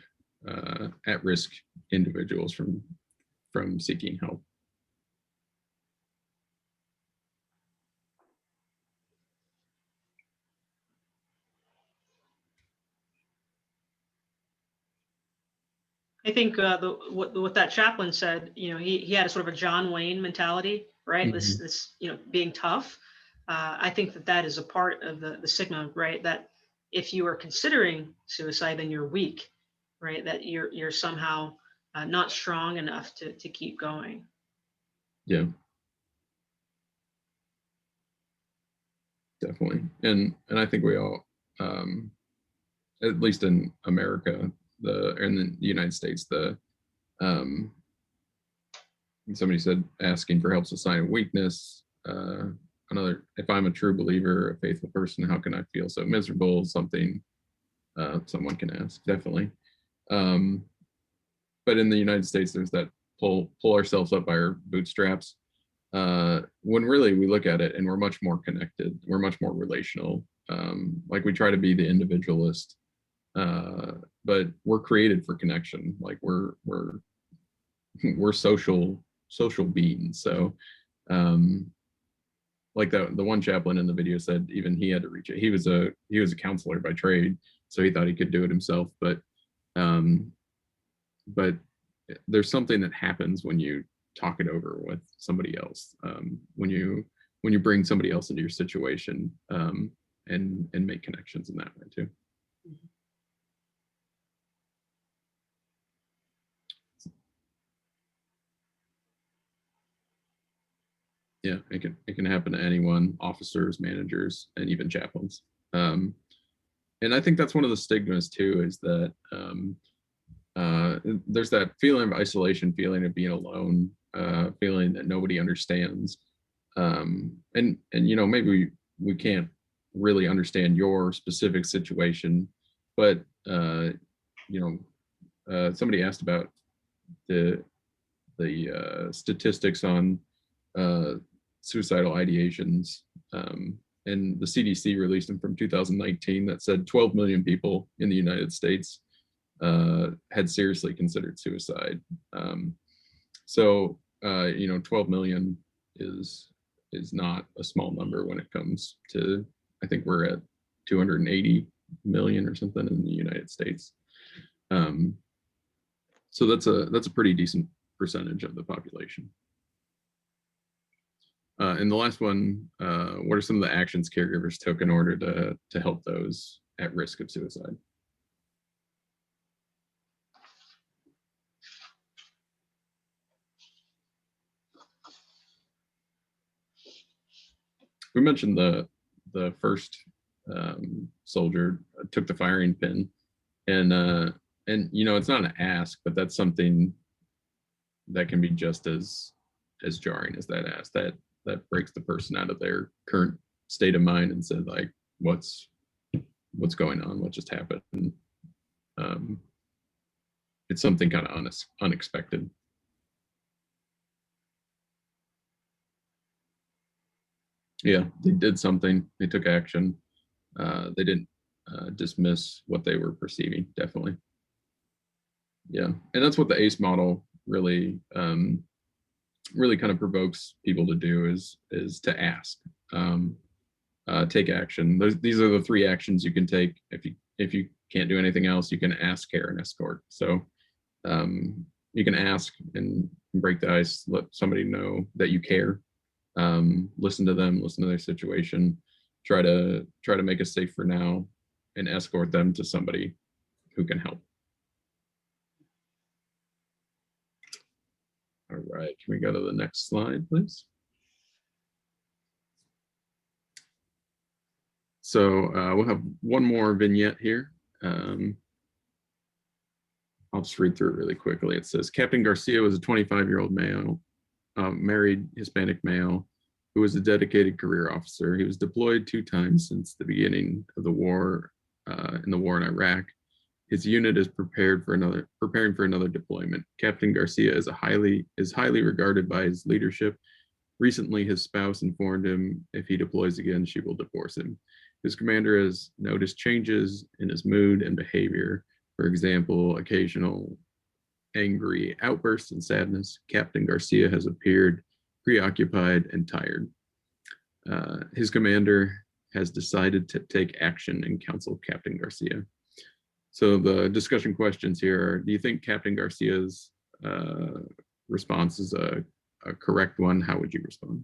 at-risk individuals from seeking help? I think what that chaplain said, he had a sort of a John Wayne mentality, right? Mm-hmm. This being tough. I think that is a part of the stigma, right? That if you are considering suicide, then you're weak, right? That you're somehow not strong enough to keep going. Yeah, definitely. And I think we all, at least in America, in the United States, somebody said asking for help is a sign of weakness. Another, if I'm a true believer, a faithful person, how can I feel so miserable? Something someone can ask, definitely. But in the United States, there's that pull ourselves up by our bootstraps, when really we look at it and we're much more connected. We're much more relational. Like, we try to be the individualist, but we're created for connection. Like, we're social beings. So like the one chaplain in the video said, even he had to reach it. He was a counselor by trade, so he thought he could do it himself. But there's something that happens when you talk it over with somebody else. When you bring somebody else into your situation, and make connections in that way too. Yeah, it can happen to anyone, officers, managers, and even chaplains. And I think that's one of the stigmas too, is that there's that feeling of isolation, feeling of being alone, feeling that nobody understands. And you know, maybe we can't really understand your specific situation, but you know, somebody asked about the statistics on suicidal ideations, and the CDC released them from 2019 that said 12 million people in the United States had seriously considered suicide. So you know, 12 million is not a small number when it comes to, I think we're at 280 million or something in the United States. So that's a pretty decent percentage of the population. And the last one, what are some of the actions caregivers took in order to help those at risk of suicide? We mentioned the first soldier took the firing pin, and you know, it's not an ask, but that's something that can be just as jarring as that ask. That breaks the person out of their current state of mind and said, like, what's going on? What just happened? It's something kind of unexpected. Yeah, they did something. They took action. They didn't dismiss what they were perceiving. Definitely. Yeah, and that's what the ACE model really really kind of provokes people to do, is to ask, take action. These are the 3 actions you can take. If you can't do anything else, you can ask, care, and escort. So you can ask and break the ice, let somebody know that you care, listen to them, listen to their situation, try to make it safe for now, and escort them to somebody who can help. All right, can we go to the next slide, please? So we'll have one more vignette here. I'll just read through it really quickly. It says, Captain Garcia was a 25-year-old male, married Hispanic male, who was a dedicated career officer. He was deployed 2 times since the beginning of the war, in the war in Iraq. His unit is preparing for another deployment. Captain Garcia is highly regarded by his leadership. Recently, his spouse informed him if he deploys again, she will divorce him. His commander has noticed changes in his mood and behavior. For example, occasional angry outbursts and sadness. Captain Garcia has appeared preoccupied and tired. His commander has decided to take action and counsel Captain Garcia. So the discussion questions here are, do you think Captain Garcia's response is a correct one? How would you respond?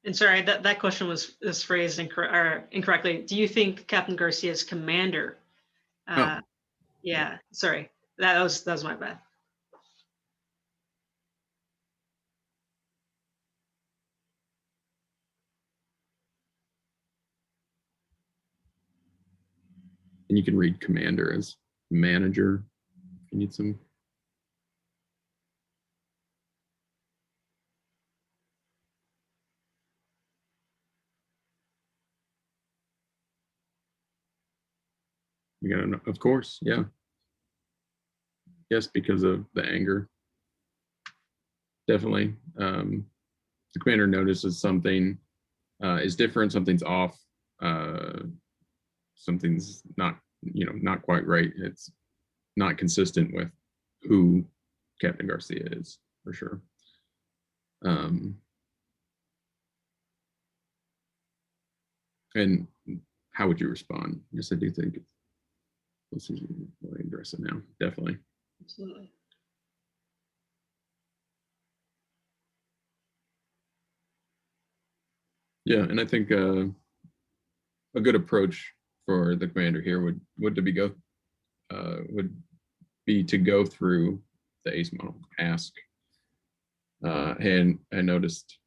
And sorry, that question was phrased incorrectly. Do you think Captain Garcia's commander? Yeah, sorry, that was my bad. And you can read commander as manager if you need some. You gotta know, of course, yeah. Yes, because of the anger. Definitely. The commander notices something is different, something's off, something's not quite right. It's not consistent with who Captain Garcia is, for sure. And how would you respond? Yes, I do think Let's see, let me address it now. Definitely. Absolutely. Yeah, and I think a good approach for the commander here would be to go through the ACE model, ask. And I noticed,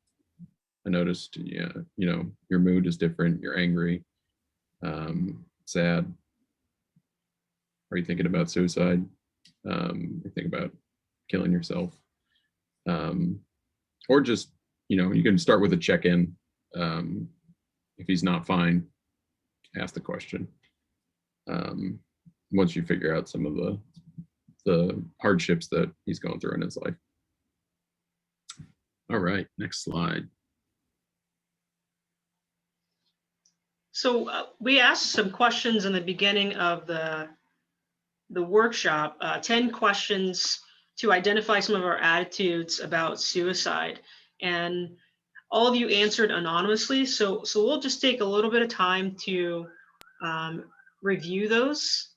yeah, you know, your mood is different. You're angry, sad. Are you thinking about suicide? You think about killing yourself, or just, you know, you can start with a check-in. If he's not fine, ask the question. Once you figure out some of the hardships that he's going through in his life. All right, next slide. So we asked some questions in the beginning of the workshop, 10 questions to identify some of our attitudes about suicide. And all of you answered anonymously. So we'll just take a little bit of time to review those.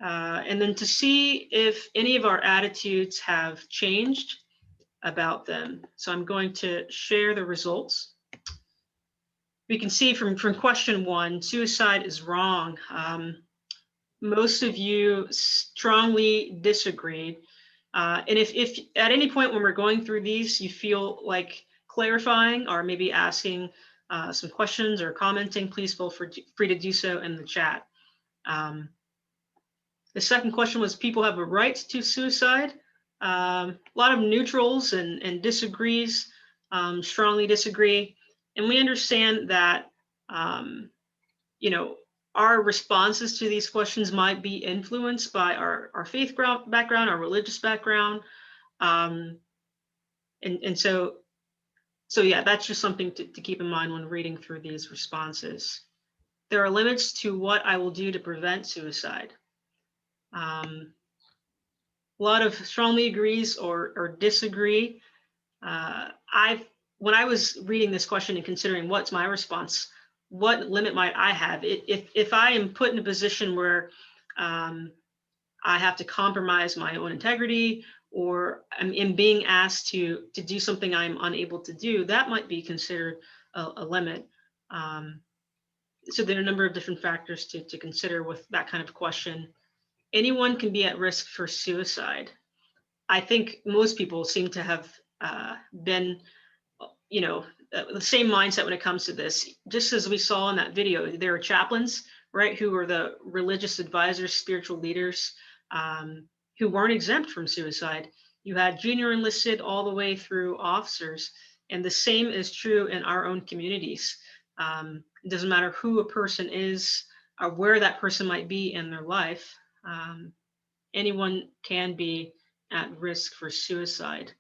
And then to see if any of our attitudes have changed about them. So I'm going to share the results. We can see from question 1, suicide is wrong. Most of you strongly disagreed. And if at any point when we're going through these, you feel like clarifying or maybe asking some questions or commenting, please feel free to do so in the chat. The second question was, people have a right to suicide. A lot of neutrals and disagrees, strongly disagree. And we understand that, you know, our responses to these questions might be influenced by our faith background, our religious background. And so yeah, that's just something to keep in mind when reading through these responses. There are limits to what I will do to prevent suicide. A lot of strongly agrees or disagree. When I was reading this question and considering what's my response, what limit might I have? If I am put in a position where I have to compromise my own integrity, or I'm being asked to do something I'm unable to do, that might be considered a limit. So there are a number of different factors to consider with that kind of question. Anyone can be at risk for suicide. I think most people seem to have been, you know, the same mindset when it comes to this. Just as we saw in that video, there are chaplains, right, who are the religious advisors, spiritual leaders, who weren't exempt from suicide. You had junior enlisted all the way through officers, and the same is true in our own communities. It doesn't matter who a person is or where that person might be in their life. Anyone can be at risk for suicide.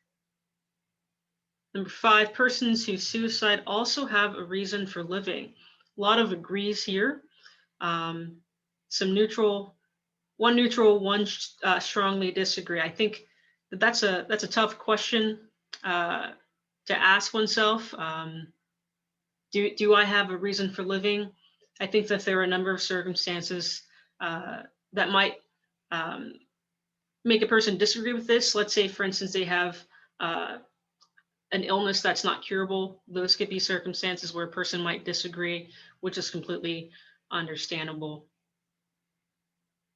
Number 5, persons who suicide also have a reason for living. A lot of agrees here. Some neutral, one strongly disagree. I think that's a tough question to ask oneself. Do I have a reason for living? I think that there are a number of circumstances that might make a person disagree with this. Let's say, for instance, they have an illness that's not curable. Those could be circumstances where a person might disagree, which is completely understandable.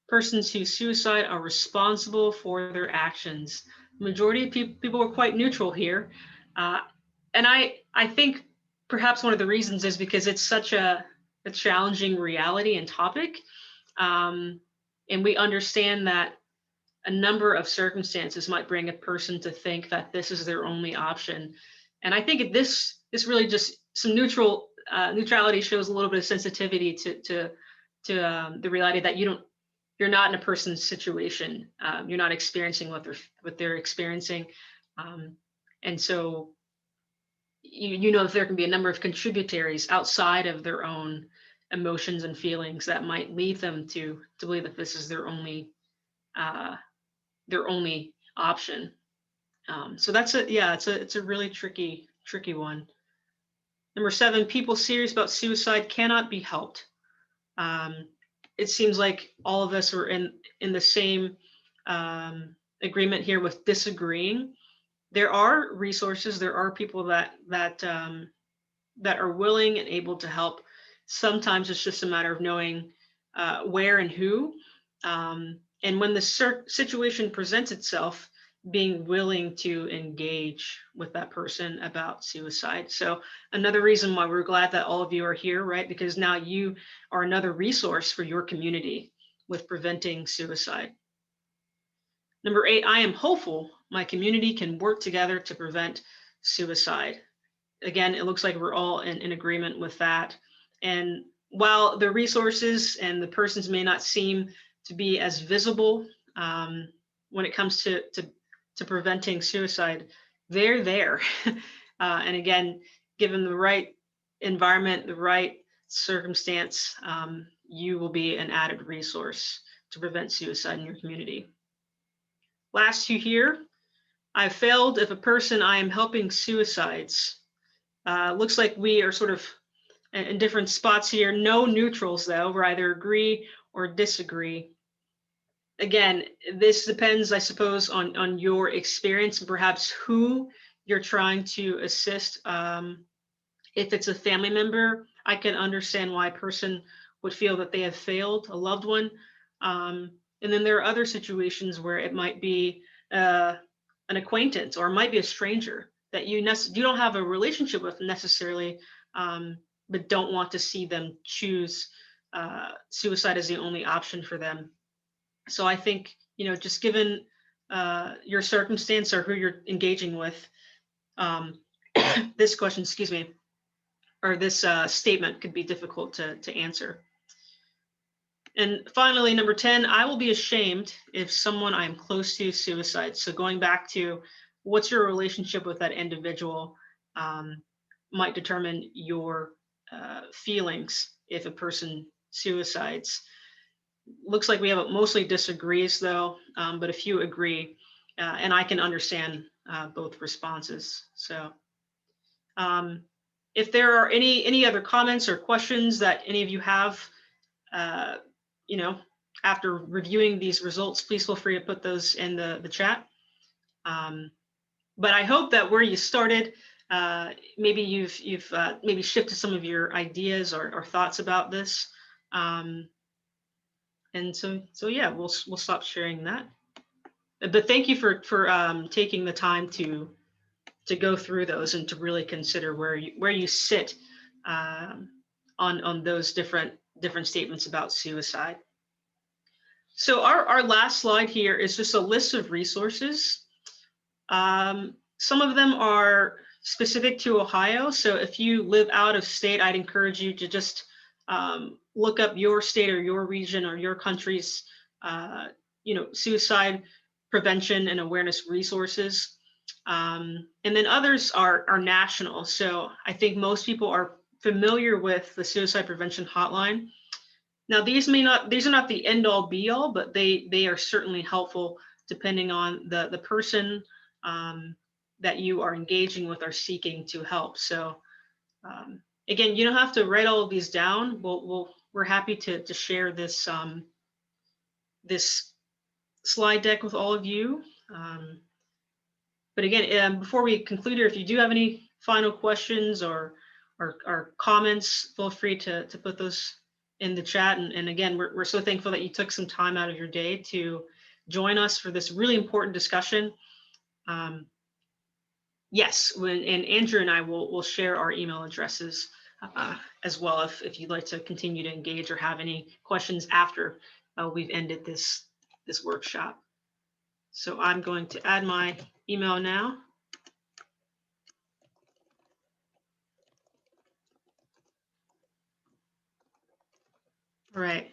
Persons who suicide are responsible for their actions. The majority of people are quite neutral here. And I think perhaps one of the reasons is because it's such a challenging reality and topic. And we understand that a number of circumstances might bring a person to think that this is their only option. And I think this really just some neutrality shows a little bit of sensitivity to the reality that you're not in a person's situation. You're not experiencing what they're experiencing. And so you know that there can be a number of contributaries outside of their own emotions and feelings that might lead them to believe that this is their only option. So that's it's a really tricky one. Number 7, people serious about suicide cannot be helped. it seems like all of us are in the same agreement here with disagreeing. There are resources, there are people that are willing and able to help. Sometimes it's just a matter of knowing where and who. And when the situation presents itself, being willing to engage with that person about suicide. So another reason why we're glad that all of you are here, right? Because now you are another resource for your community with preventing suicide. Number 8, I am hopeful my community can work together to prevent suicide. Again, it looks like we're all in agreement with that. And while the resources and the persons may not seem to be as visible when it comes to preventing suicide, they're there. And again, given the right environment, the right circumstance, you will be an added resource to prevent suicide in your community. Last two here, I failed if a person I am helping suicides. Looks like we are sort of in different spots here. No neutrals though, we either agree or disagree. Again, this depends, I suppose, on your experience and perhaps who you're trying to assist. If it's a family member, I can understand why a person would feel that they have failed a loved one. And then there are other situations where it might be an acquaintance, or it might be a stranger that you don't have a relationship with necessarily, but don't want to see them choose suicide as the only option for them. So I think, just given your circumstance or who you're engaging with, this question, excuse me, or this statement could be difficult to answer. And finally, number 10, I will be ashamed if someone I am close to suicides. So going back to what's your relationship with that individual might determine your feelings if a person suicides. Looks like we have mostly disagrees though, but a few agree, and I can understand both responses. So if there are any other comments or questions that any of you have, after reviewing these results, please feel free to put those in the chat. But I hope that where you started, maybe you've maybe shifted some of your ideas or thoughts about this. And so yeah, we'll stop sharing that. But thank you for taking the time to go through those and to really consider where you sit on those different statements about suicide. So our last slide here is just a list of resources. Some of them are specific to Ohio. So if you live out of state, I'd encourage you to just look up your state or your region or your country's suicide prevention and awareness resources. And then others are national. So I think most people are familiar with the suicide prevention hotline. Now these are not the end all be all, but they are certainly helpful depending on the person that you are engaging with or seeking to help. So again, you don't have to write all of these down. We're happy to share this this slide deck with all of you. But again, before we conclude here, if you do have any final questions or comments, feel free to put those in the chat. And again, we're so thankful that you took some time out of your day to join us for this really important discussion. Yes, and Andrew and I will share our email addresses as well if you'd like to continue to engage or have any questions after we've ended this workshop. So I'm going to add my email now. All right.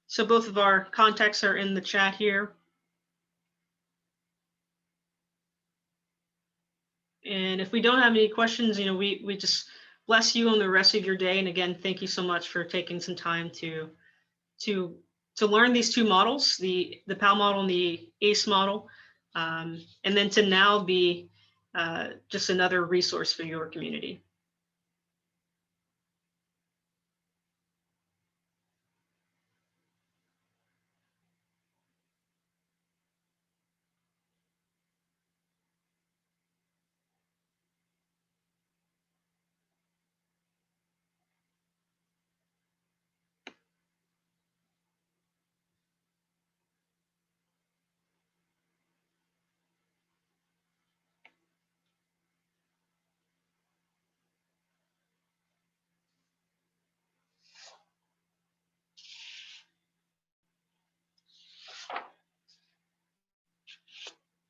So both of our contacts are in the chat here. And if we don't have any questions, we just bless you on the rest of your day. And again, thank you so much for taking some time to learn these two models, the PAL model and the ACE model, and then to now be just another resource for your community.